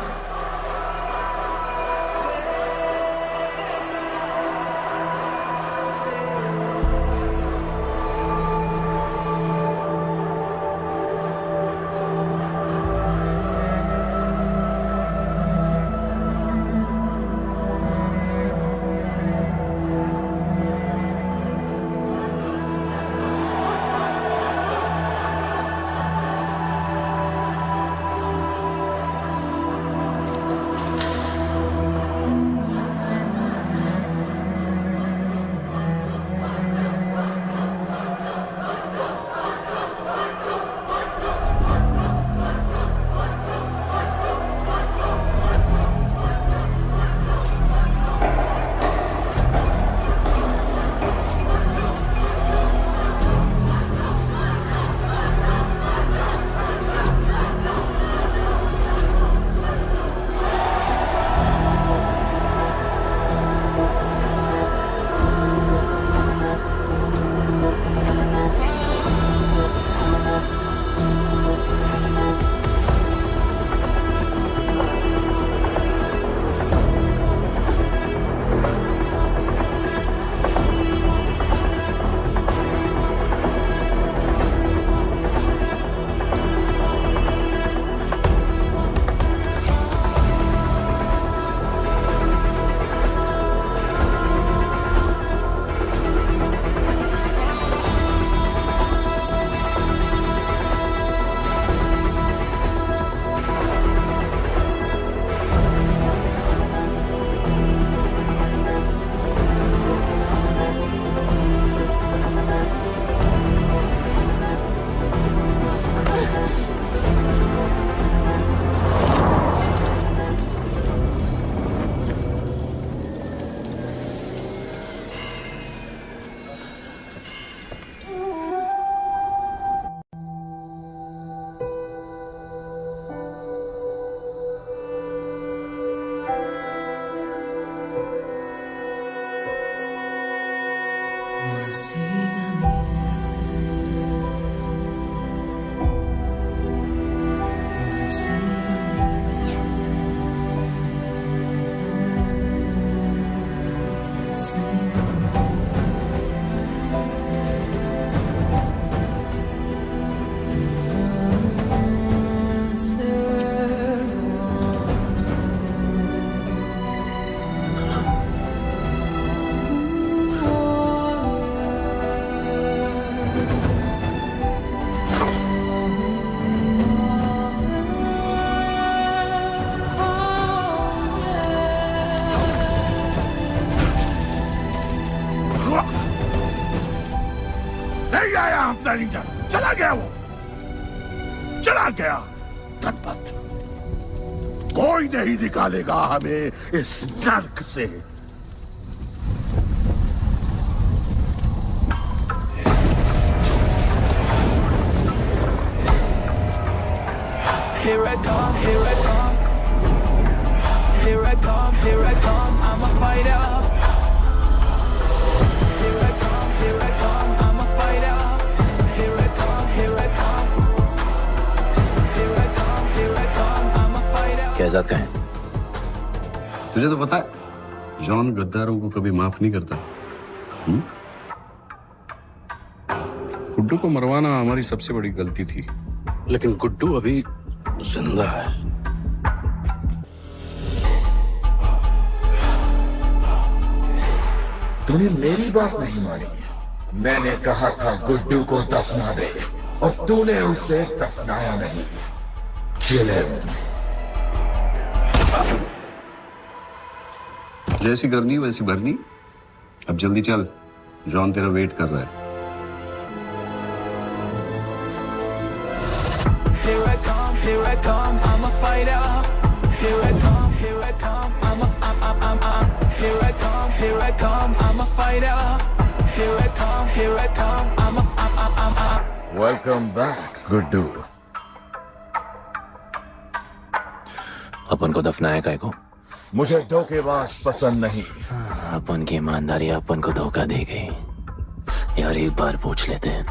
नहीं आया अपना लीडर, चला गया वो, चला गया। गणपत, कोई नहीं निकालेगा हमें इस नर्क से।
Here I come, here I come. Here I come, here I come. I'm a fighter. Here I come, here I come. I'm a fighter. Here I come, here I come. Here I come, here I come. I'm a fighter.
Kaizad का है?
तुझे तो पता है, जॉन गद्दारों को कभी माफ नहीं करता। गुड्डू को मरवाना हमारी सबसे बड़ी गलती थी, लेकिन गुड्डू अभी जिंदा है।
तूने मेरी बात नहीं मानी। मैंने कहा था गुड्डू को दफना दे, और तूने उसे दफनाया नहीं। Kill him.
जैसी करनी वैसी भरनी। अब जल्दी चल, जॉन तेरा वेट कर रहा है।
Here I come, I'm a fighter. Here I come, here I come, I'm here I come, here I come, I'm a fighter. Here I come, here I come, I'm
Welcome back, Guddu.
अपन को दफनाया काय को?
मुझे धोखेबाज पसंद नहीं।
अपन की ईमानदारी अपन को धोखा दे गई। यार एक बार पूछ लेते हैं,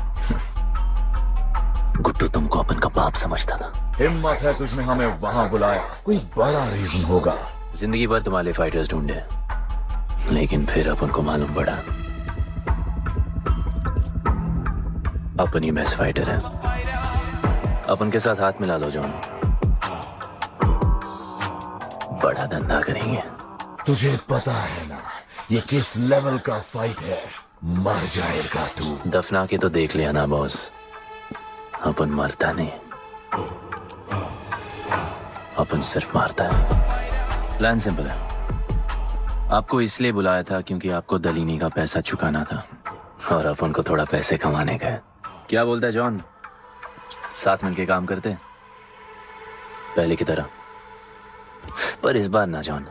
गुड्डू तुमको अपन का बाप समझता था।
हिम्मत है तुझमें हमें वहां बुलाया, कोई बड़ा रीजन होगा।
जिंदगी भर तुम्हारे फाइटर्स ढूंढे, लेकिन फिर अपन को मालूम पड़ा अपन ही बेस्ट फाइटर है। अपन के साथ हाथ मिला लो जॉन, बड़ा धंधा करेंगे।
तुझे पता है ना ये किस लेवल का फाइट है? मर जाएगा तू।
दफना के तो देख लिया ना बॉस, अपन मरता नहीं, अपन सिर्फ मारता है। प्लान सिंपल है, आपको इसलिए बुलाया था क्योंकि आपको दलीनी का पैसा चुकाना था, और अपन को थोड़ा पैसे कमाने का है। क्या बोलता है जॉन, साथ मिलके काम करते पहले की तरह? पर इस बार ना जॉन,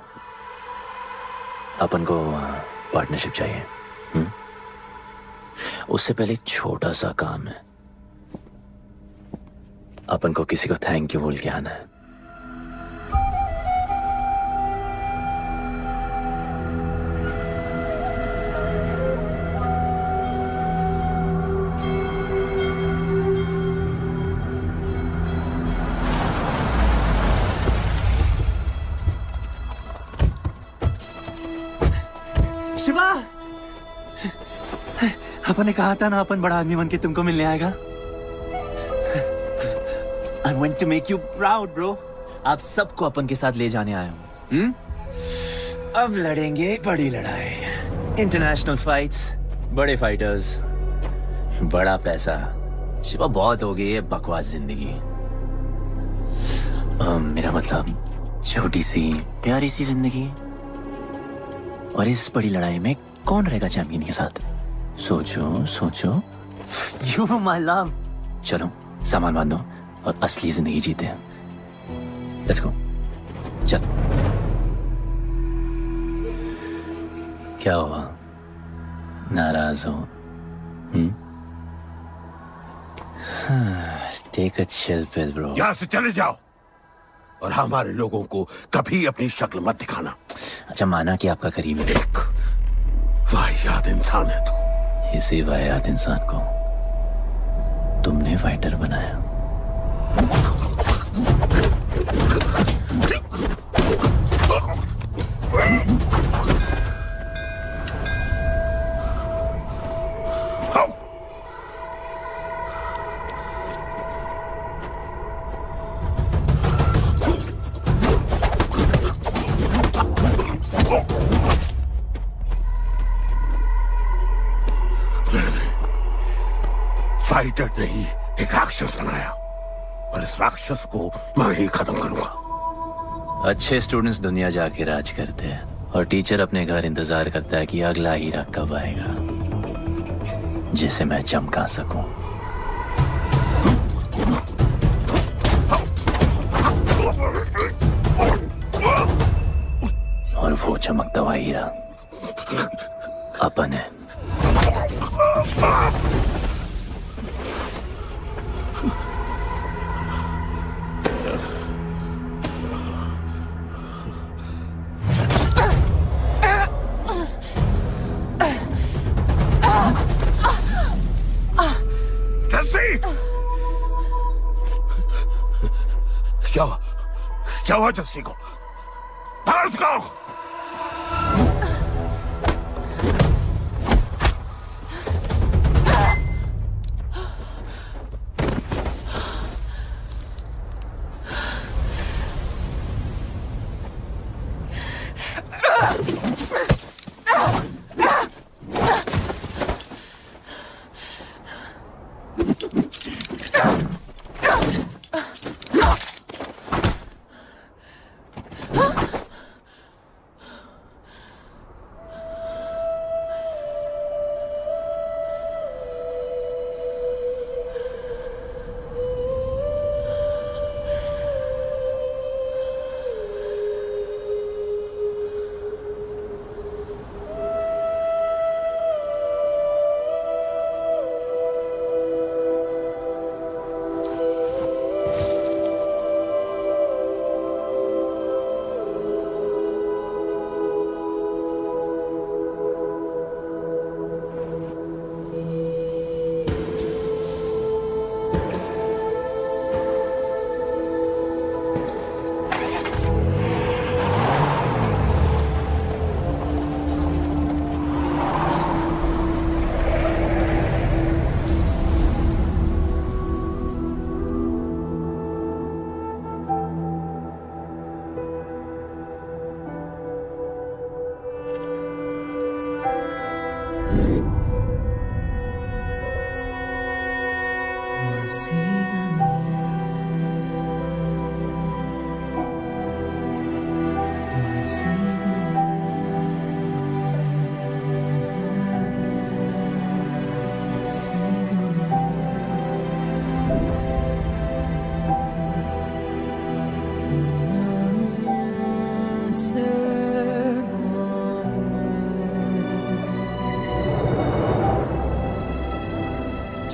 अपन को पार्टनरशिप चाहिए। उससे पहले एक छोटा सा काम है, अपन को किसी को थैंक यू बोल के आना है।
शिवा, अपन ने कहा था ना अपन बड़ा आदमी बन के तुमको मिलने आएगा। I want to make you proud, bro. आप सबको अपन के साथ ले जाने आया हूँ। अब लड़ेंगे बड़ी लड़ाई, इंटरनेशनल फाइट्स, बड़े फाइटर्स, बड़ा पैसा। शिवा बहुत हो गई है बकवास जिंदगी। मेरा मतलब छोटी सी प्यारी सी जिंदगी, और इस बड़ी लड़ाई में कौन रहेगा चैंपियन के साथ? सोचो सोचो। You my love. चलो सामान बांधो और असली जिंदगी जीते हैं। Let's go. चल। क्या हुआ, नाराज हो? Take a chill pill, bro.
यहाँ से चले जाओ, और हमारे लोगों को कभी अपनी शक्ल मत दिखाना।
अच्छा माना कि आपका करीब है।
वाहियात इंसान है तू।
इसी वाहियात इंसान को तुमने फाइटर बनाया।
फाइटर नहीं, एक राक्षस बनाया और इस राक्षस को मैं ही खत्म करूंगा।
अच्छे स्टूडेंट्स दुनिया जाके राज करते हैं और टीचर अपने घर इंतजार करता है कि अगला हीरा कब आएगा जिसे मैं चमका सकूं। और वो चमकता हुआ हीरा अपन है।
क्या हुआ जस्सी को? बाहर निकालो।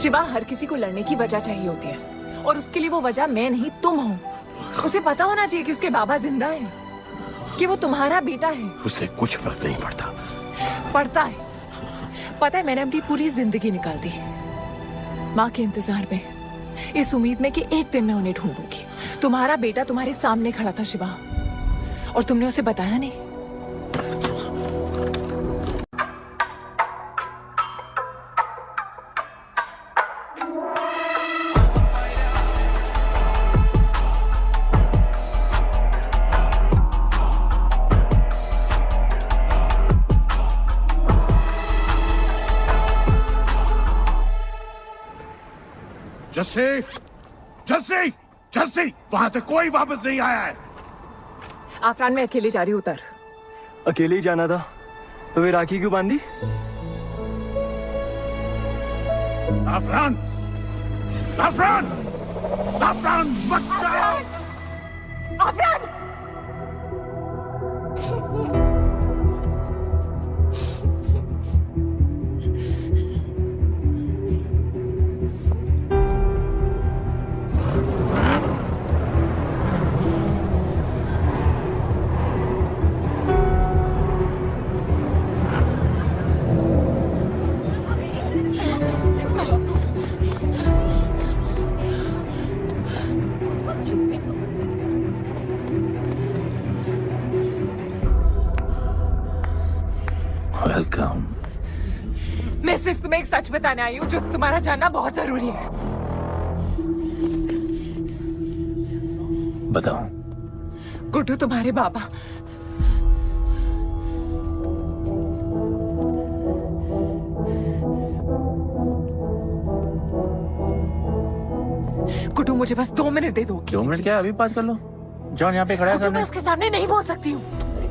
शिवा, हर किसी को लड़ने की वजह चाहिए होती है और उसके लिए वो वजह मैं नहीं तुम हो। उसे पता होना चाहिए कि उसके बाबा जिंदा है, कि वो तुम्हारा बेटा है।
उसे कुछ फर्क नहीं पड़ता।
पड़ता है। पता है, मैंने अपनी पूरी जिंदगी निकाल दी माँ के इंतजार में, इस उम्मीद में कि एक दिन मैं उन्हें ढूंढूंगी। तुम्हारा बेटा तुम्हारे सामने खड़ा था शिवा, और तुमने उसे बताया नहीं।
जस्सी, जस्सी, जस्सी, वहां से कोई वापस नहीं आया है।
आफरान, मैं अकेले जा रही हूँ। उतर।
अकेले ही जाना था तो वे राखी क्यों बांधी?
आफरान, आफरान, आफरान, मत जाओ।
आफरान! सिर्फ तुम्हें एक सच बताने आई हूँ जो तुम्हारा जानना बहुत जरूरी है।
बताओ।
गुड्डू तुम्हारे बाबा गुड्डू, मुझे बस 2 मिनट दे दो।
2 मिनट क्या, अभी बात कर लो। जॉन यहाँ पे खड़ा है।
मैं उसके सामने नहीं बोल सकती हूँ।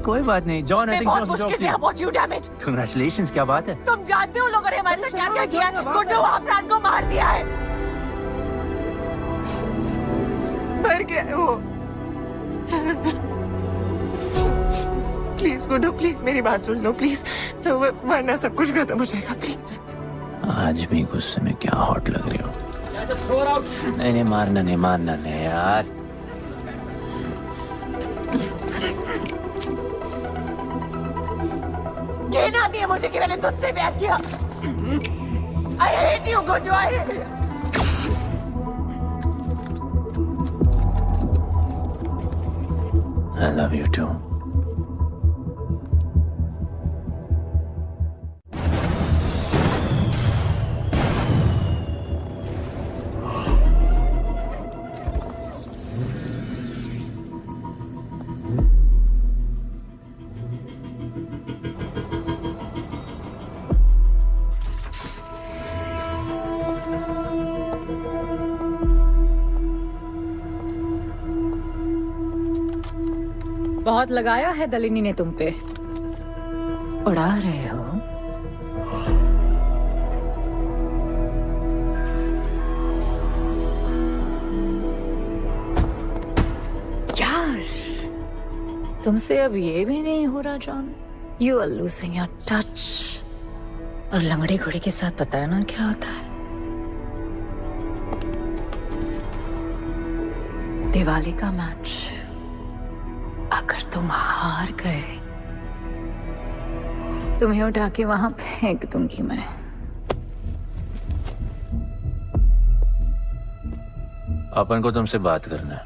कोई बात नहीं जॉन, आई थिंक
बहुत मुश्किल say about you, damn it.
Congratulations, क्या बात है।
तुम जानते हो लोगों ने हमारे साथ क्या क्या किया है। गुड्डू आफरान को मार दिया है। मर गया है वो। प्लीज गुड्डू, प्लीज मेरी बात सुन लो प्लीज, वरना सब कुछ खत्म हो जाएगा प्लीज।
आज भी गुस्से में क्या हॉट लग रही हो। नहीं मारना नहीं यार।
घिन आती है मुझे कि मैंने तुझसे प्यार किया। I hate you, Guddu, I hate you.
I love you too.
बहुत लगाया है दलिनी ने तुम पे। उड़ा रहे हो। यार, तुमसे अब ये भी नहीं हो रहा John. You are losing your touch. और लंगड़ी घोड़ी के साथ पता है ना क्या होता है। दिवाली का मैच अगर तुम हार गए, तुम्हें उठा के वहां फेंक दूंगी मैं।
अपन को तुमसे बात करना है।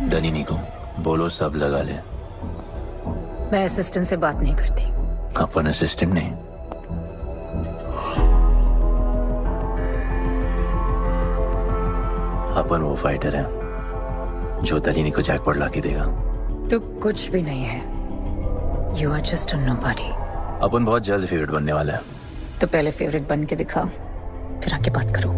दलिनी को बोलो सब लगा ले।
मैं असिस्टेंट से बात नहीं करती।
अपन असिस्टेंट नहीं, अपन वो फाइटर है जो दलिनी को जैकपॉट लाके देगा।
तो कुछ भी नहीं है। You are just a nobody.
अपन बहुत जल्द फेवरेट बनने वाला है।
तो पहले फेवरेट बन के दिखाओ, फिर आके बात करो।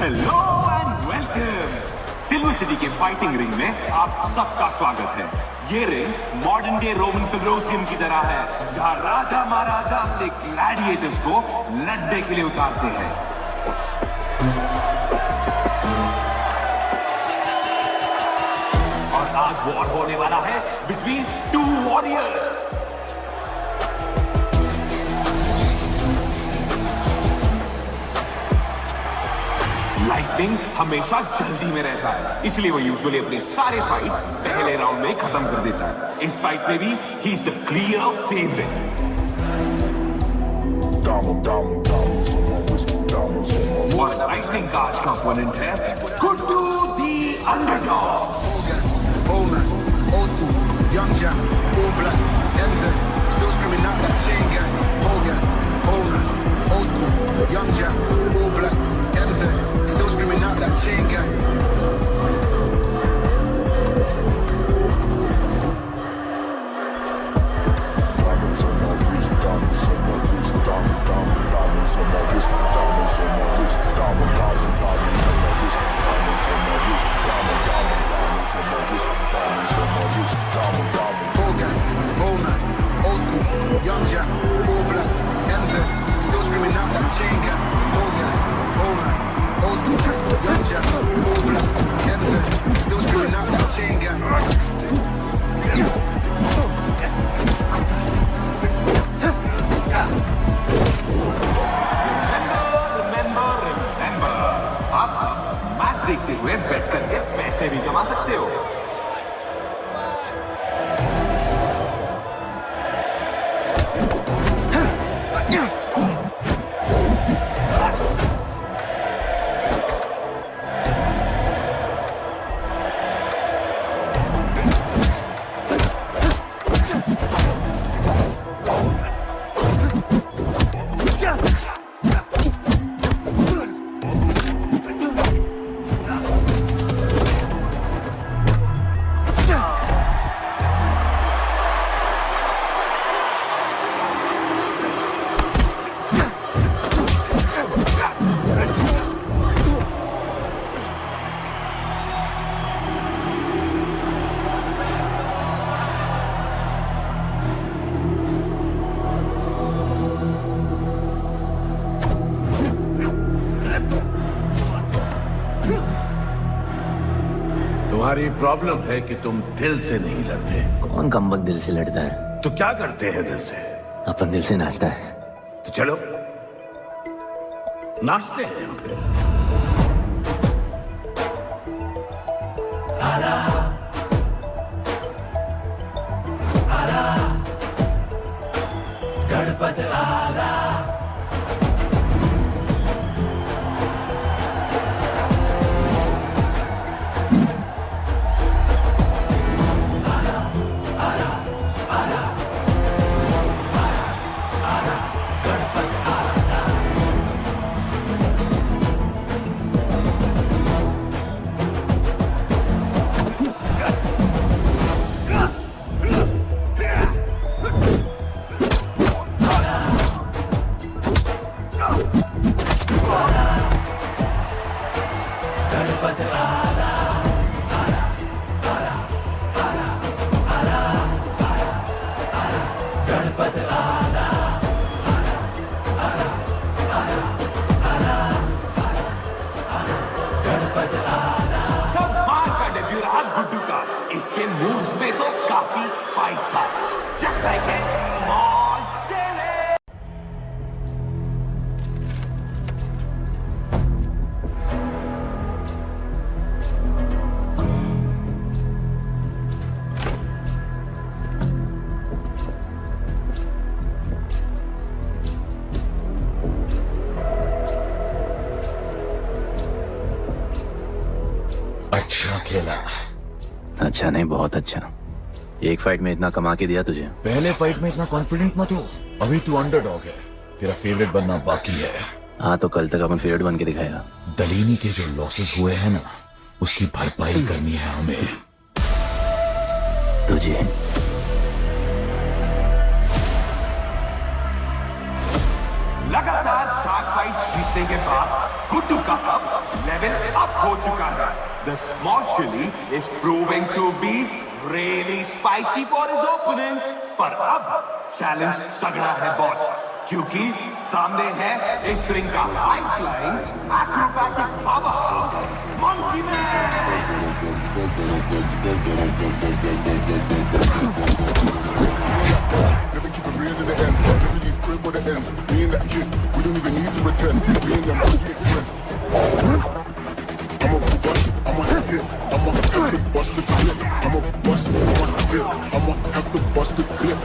Hello and welcome. Silver city के फाइटिंग रिंग में आप सबका स्वागत है। ये ring modern day Roman Colosseum की तरह है, जहां राजा महाराजा अपने ग्लैडिएटर्स को लड़ने के लिए उतारते हैं। और आज वॉर होने वाला है बिटवीन 2 वॉरियर्स। लाइटनिंग हमेशा जल्दी में रहता है, इसलिए वो यूजुअली अपने सारे फाइट्स पहले राउंड में खत्म कर देता है। इस फाइट में भी he is the clear favourite. और लाइटनिंग का आज का ओपोनेंट है गुड्डू दी underdog.
Young Jack, all black, MZ, still screaming out that chain gang. Old man, old school. Young Jack, all black, MZ, still screaming out that chain gang. Diamonds on my wrist, diamonds on my wrist, diamonds on my wrist, diamonds on my wrist, diamonds on my wrist, diamonds on my wrist, diamonds on my wrist, diamonds on my wrist, diamonds on my wrist, diamond. Old gang, old man, old school. Young Jack, all black, MZ, still screaming out that chain gang. Old gang, old man, old school. Young Jack, all black, MZ, still screaming out that chain gang.
Remember. आप मैच देखते हुए बेट करके पैसे भी कमा सकते हो।
तुम्हारी प्रॉब्लम है कि तुम दिल से नहीं लड़ते।
कौन कमबख्त दिल से लड़ता है?
तो क्या करते हैं दिल से?
अपन दिल से नाचता है।
तो चलो नाचते हैं हम फिर।
गणपत आला इसके मूव्स में तो काफी स्पाइस था। Just like a small chilli.
अच्छा खेला।
अच्छा नहीं, बहुत अच्छा। एक फाइट में इतना कमा के दिया तुझे।
पहले फाइट में इतना कॉन्फिडेंट मत हो, अभी तू अंडरडॉग है, तेरा फेवरेट बनना बाकी है।
हाँ तो कल तक अपन फेवरेट बन के दिखाएगा।
दलीनी के जो लॉसेस हुए हैं ना, उसकी भरपाई करनी है हमें।
तुझे
लगातार 4 फाइट जीतने के बाद गुड्डू का अब लेवल अप हो चुका है। The small chili is proving to be really spicy for his opponents. पर अब चैलेंज तगड़ा है बॉस, क्योंकि सामने है इस रिंग का high flying acrobatic powerhouse monkey
Bust the clip. I'ma bust, I'ma have to bust the clip.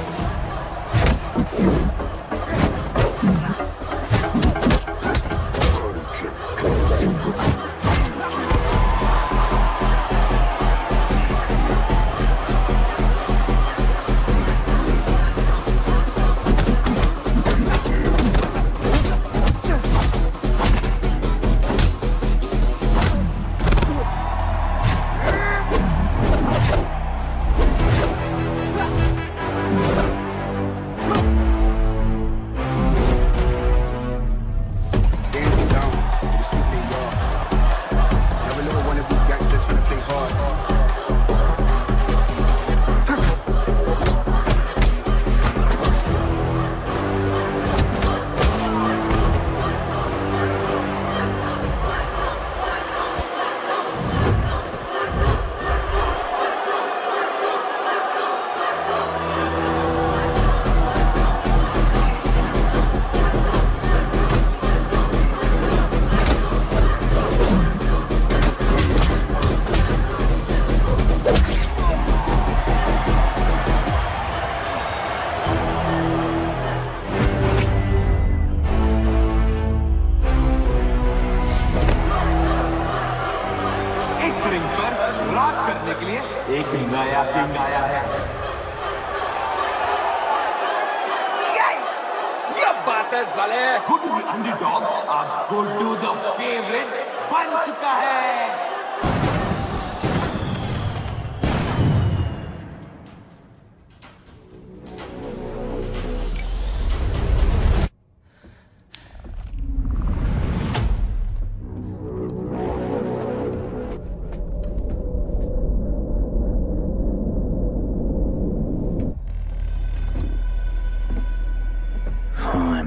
एक नया किंग आया है। ये बात है साले। गुड्डू द अंडरडॉग अब गुड्डू द फेवरेट बन चुका है।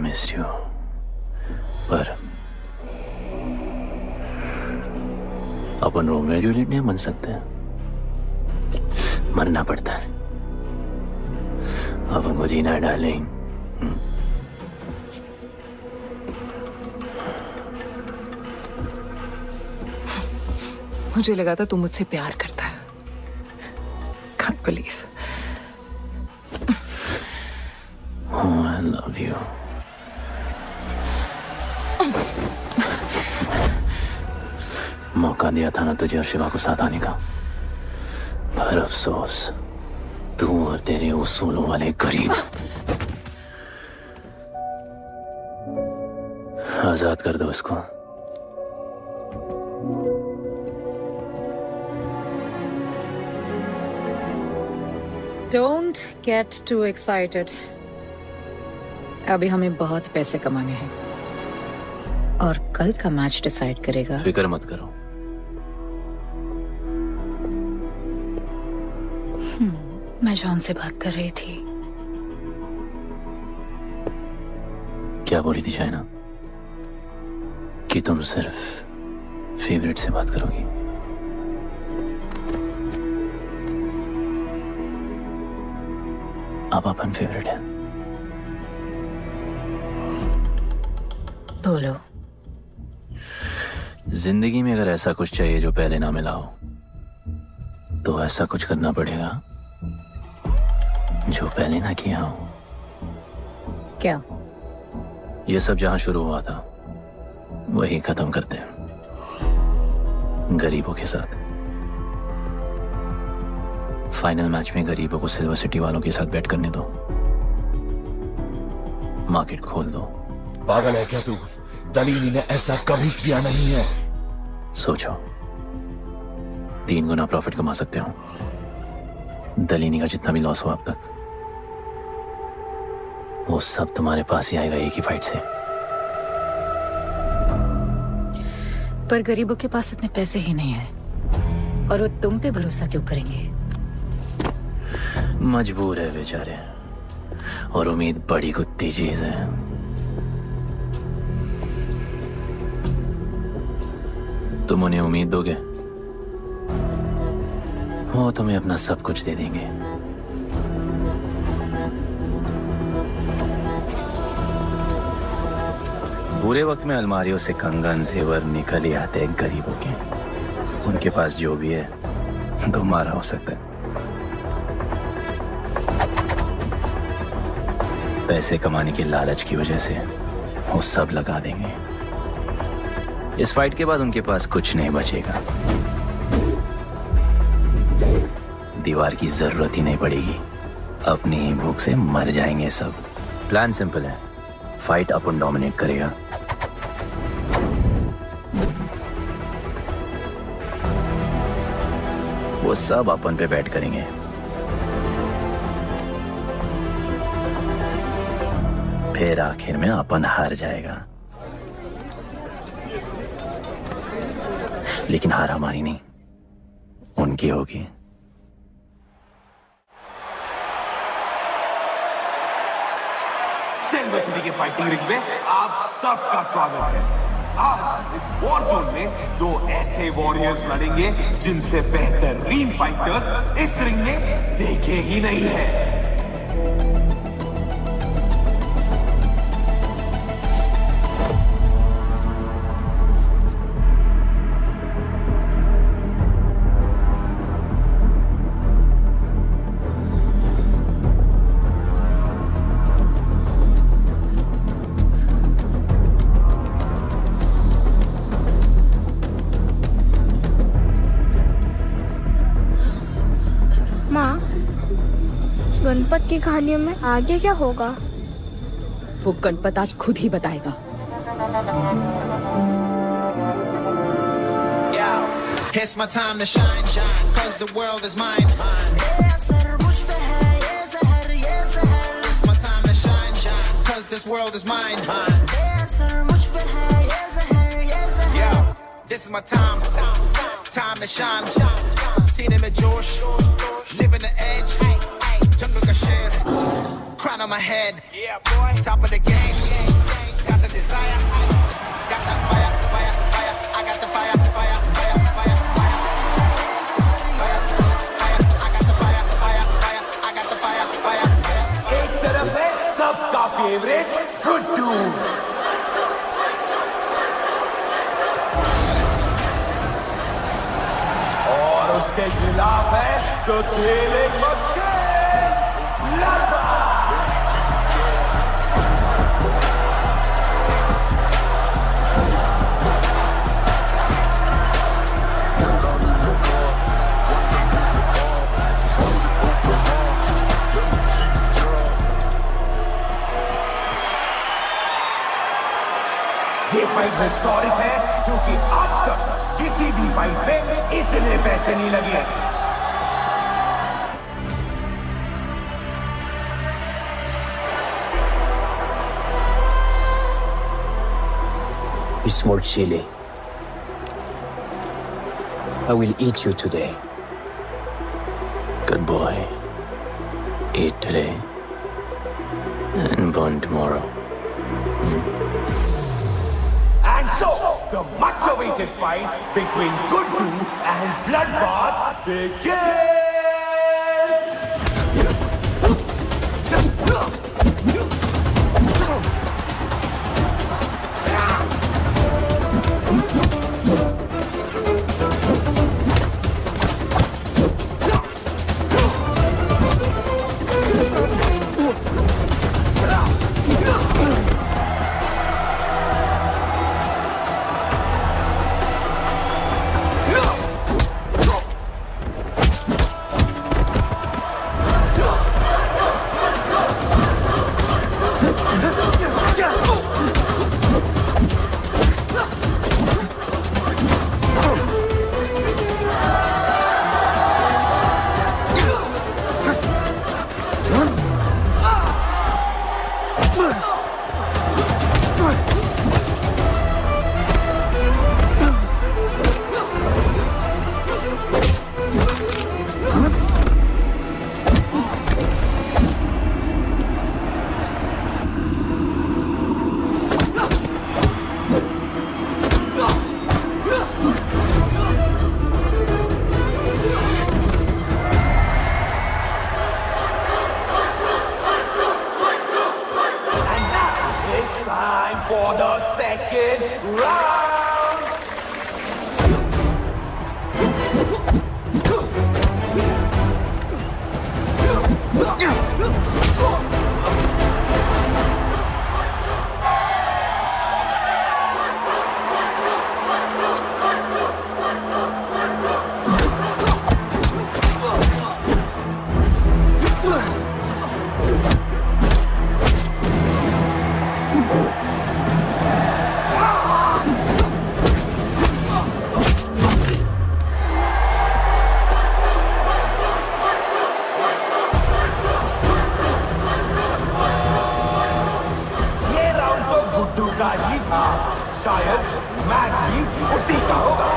missed you. पर अपन रोमियो जूलियट नहीं बन सकते। मरना पड़ता है। अब हमको जीना है डार्लिंग।
मुझे लगा था तू मुझसे प्यार करता है। Can't believe.
Oh, I love you. मौका दिया था ना तुझे और शिवा को साथ आने का, पर अफसोस तू और तेरे उसूलों वाले गरीब। आजाद कर दो इसको।
Don't get too excited. अभी हमें बहुत पैसे कमाने हैं और कल का मैच डिसाइड करेगा।
फिक्र मत करो।
मैं जॉन से बात कर रही थी।
क्या बोली थी शाइना? कि तुम सिर्फ फेवरेट से बात करोगी। अब अपन फेवरेट है।
बोलो।
जिंदगी में अगर ऐसा कुछ चाहिए जो पहले ना मिला हो, तो ऐसा कुछ करना पड़ेगा जो पहले ना किया हो।
क्या?
ये सब जहां शुरू हुआ था वही खत्म करते हैं, गरीबों के साथ। फाइनल मैच में गरीबों को सिल्वर सिटी वालों के साथ बैट करने दो, मार्केट खोल दो।
पागल है क्या तू? दलीनी ने ऐसा कभी किया नहीं है।
सोचो, 3 गुना प्रॉफिट कमा सकते हो। दलीनी का जितना भी लॉस हुआ अब तक, वो सब तुम्हारे पास ही आएगा एक ही फाइट से।
पर गरीबों के पास इतने पैसे ही नहीं है, और वो तुम पे भरोसा क्यों करेंगे?
मजबूर है बेचारे, और उम्मीद बड़ी कुत्ती चीज है। तुम उन्हें उम्मीद दोगे, वो तुम्हें अपना सब कुछ दे देंगे। बुरे वक्त में अलमारियों से कंगन जेवर निकल ही आते हैं गरीबों के। उनके पास जो भी है तुम्हारा हो सकता है। पैसे कमाने की लालच की वजह से वो सब लगा देंगे। इस फाइट के बाद उनके पास कुछ नहीं बचेगा। दीवार की जरूरत ही नहीं पड़ेगी, अपनी ही भूख से मर जाएंगे सब। प्लान सिंपल है, फाइट अपन डोमिनेट करेगा। वो सब अपन पे बैट करेंगे। फिर आखिर में अपन हार जाएगा, लेकिन हार हमारी नहीं, उनकी होगी।
सिल्वर सिटी के फाइटिंग रिंग में आप सबका स्वागत है। आज इस वॉर जोन में 2 ऐसे वॉरियर्स लड़ेंगे जिनसे बेहतरीन फाइटर्स इस रिंग में देखे ही नहीं है।
गणपत की कहानियों में आगे क्या होगा?
वो गणपत आज खुद ही बताएगा।
It's my time to shine, shine, 'cause the world is mine. It's my time to shine, shine, 'cause this world is mine. Yo, this is my time, time to shine. Seen him at Josh, living the edge. Jungle ka sher, crown on my head. Yeah, boy, top of the game. Got the desire, got that fire, fire, fire. I got the fire, fire, fire, fire, fire. I got the fire.
और उसके खिलाफ है तो खेले मुश्किल लड़वा। ये फाइट हिस्टोरिक है क्योंकि आज तक किसी भी फाइट पे इतने पैसे नहीं लगे।
Small chili. I will eat you today.
Good boy. Eat today and burn tomorrow.
And so, the much-awaited fight between Guddu and Bloodbath begins! For the second round. शायद मैच भी उसी का होगा।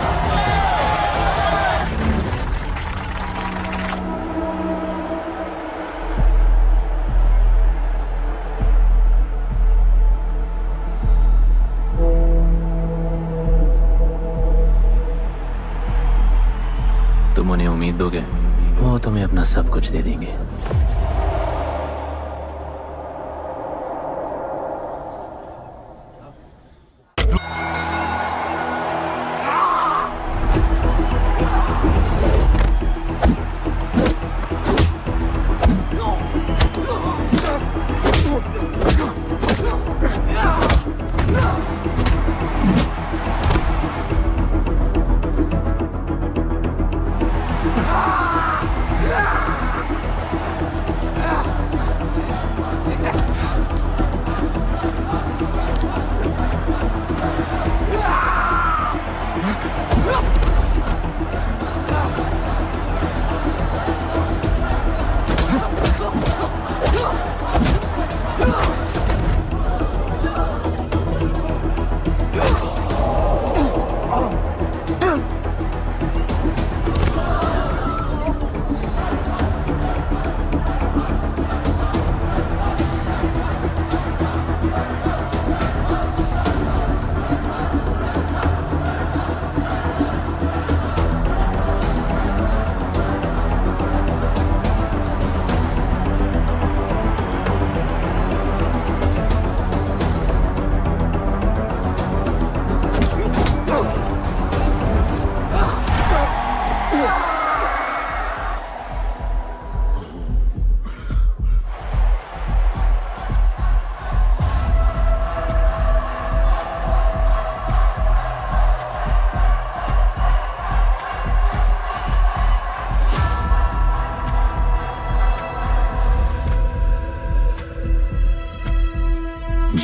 तुम उन्हें उम्मीद दोगे, वो तुम्हें अपना सब कुछ दे देंगे।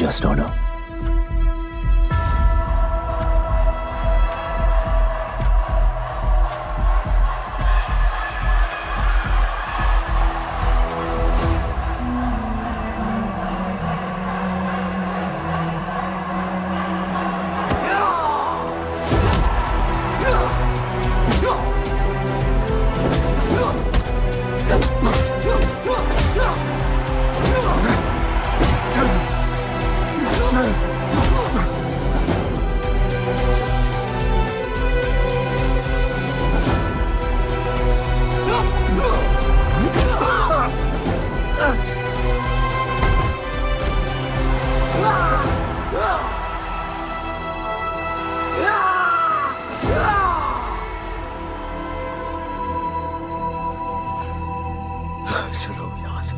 just order.
चलो यहाँ से।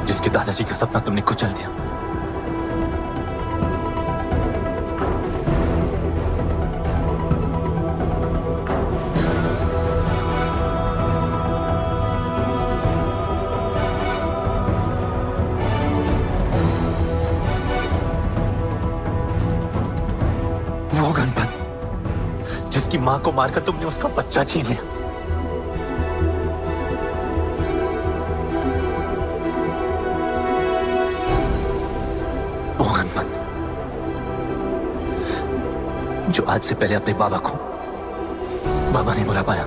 जिसके दादाजी का सपना तुमने कुचल दिया। वो गणपत जिसकी मां को मारकर तुमने उसका बच्चा छीन लिया। जो आज से पहले अपने बाबा को बाबा नहीं बुला पाया।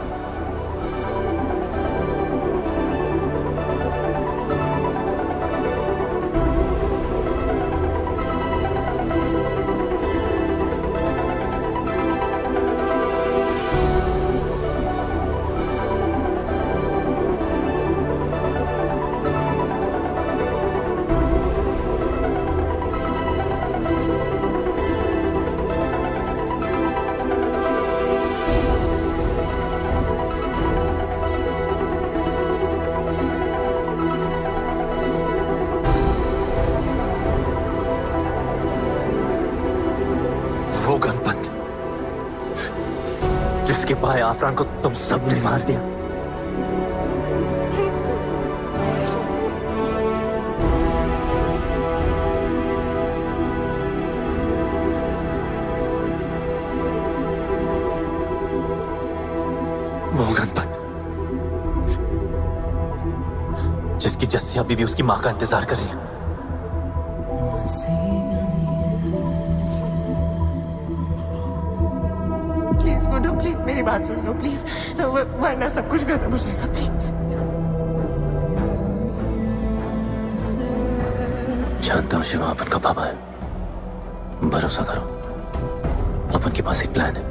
उसके भाई आफरान को तुम सबने मार दिया। वो गणपत जिसकी जस्सी अभी भी उसकी मां का इंतजार कर रही है।
प्लीज गुड्डू, प्लीज मेरी बात सुन लो प्लीज, वरना सब कुछ खत्म हो जाएगा प्लीज।
जानता हूँ शिवा अपन का पापा है, भरोसा करो, अपन के पास एक प्लान है।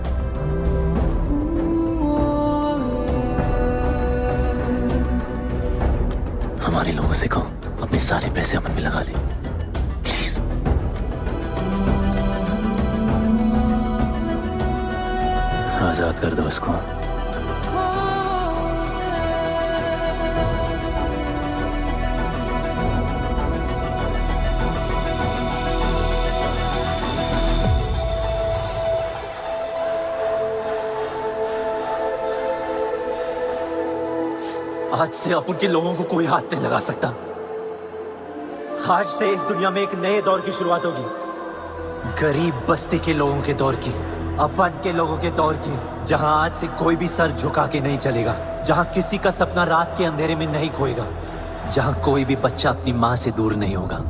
हमारे लोगों से कहो अपने सारे पैसे अपन में लगा ले, प्लीज। आजाद कर दो उसको।
आज से अपन के लोगों को कोई हाथ नहीं लगा सकता। आज से इस दुनिया में एक नए दौर की शुरुआत होगी, गरीब बस्ती के लोगों के दौर की, अपन के लोगों के दौर की, जहां आज से कोई भी सर झुका के नहीं चलेगा, जहां किसी का सपना रात के अंधेरे में नहीं खोएगा, जहां कोई भी बच्चा अपनी मां से दूर नहीं होगा।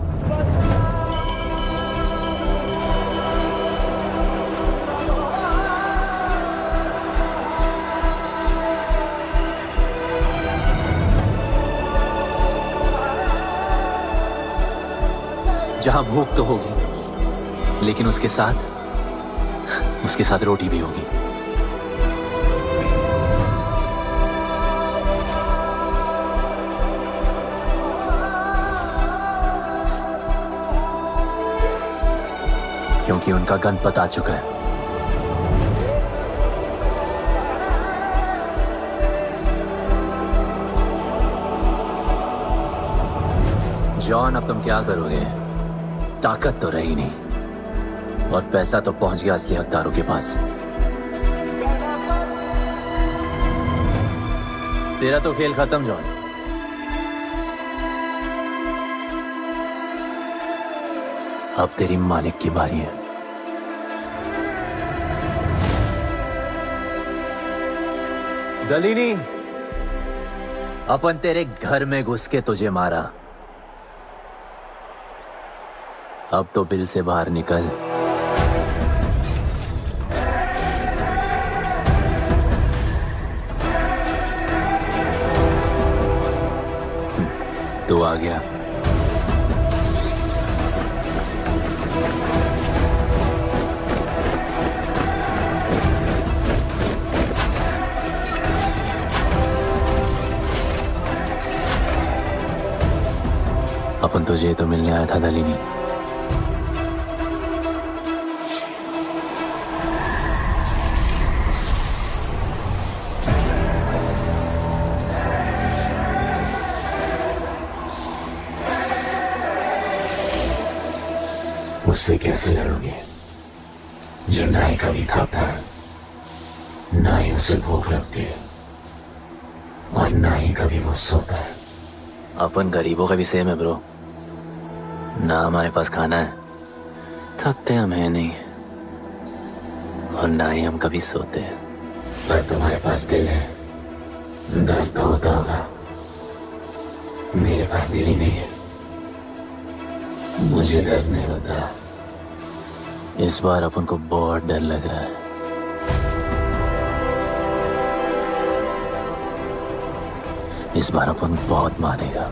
जहां भूख तो होगी, लेकिन उसके साथ रोटी भी होगी। क्योंकि उनका गणपत आ चुका है। जॉन, अब तुम क्या करोगे? ताकत तो रही नहीं और पैसा तो पहुंच गया असली हकदारों के पास। तेरा तो खेल खत्म जॉन। अब तेरी मालिक की बारी है। दलीनी, अपन तेरे घर में घुस के तुझे मारा, अब तो बिल से बाहर निकल। तू आ गया। अपन तुझे तो मिलने आया था दलीनी।
उससे कैसे लड़ोगे जो ना ही कभी खाता, ना ही उसे भूख लगती है और ना ही कभी वो सोता है। अपन गरीबों का भी सेम है ब्रो, ना हमारे पास खाना है, थकते हम है नहीं, और ना ही हम कभी सोते हैं। पर तुम्हारे पास दिल है, दर्द तो होता होगा। मेरे पास दिल ही नहीं है, मुझे दर्द नहीं होता। इस बार अपन को बहुत डर लग रहा है। इस बार अपन बहुत मानेगा।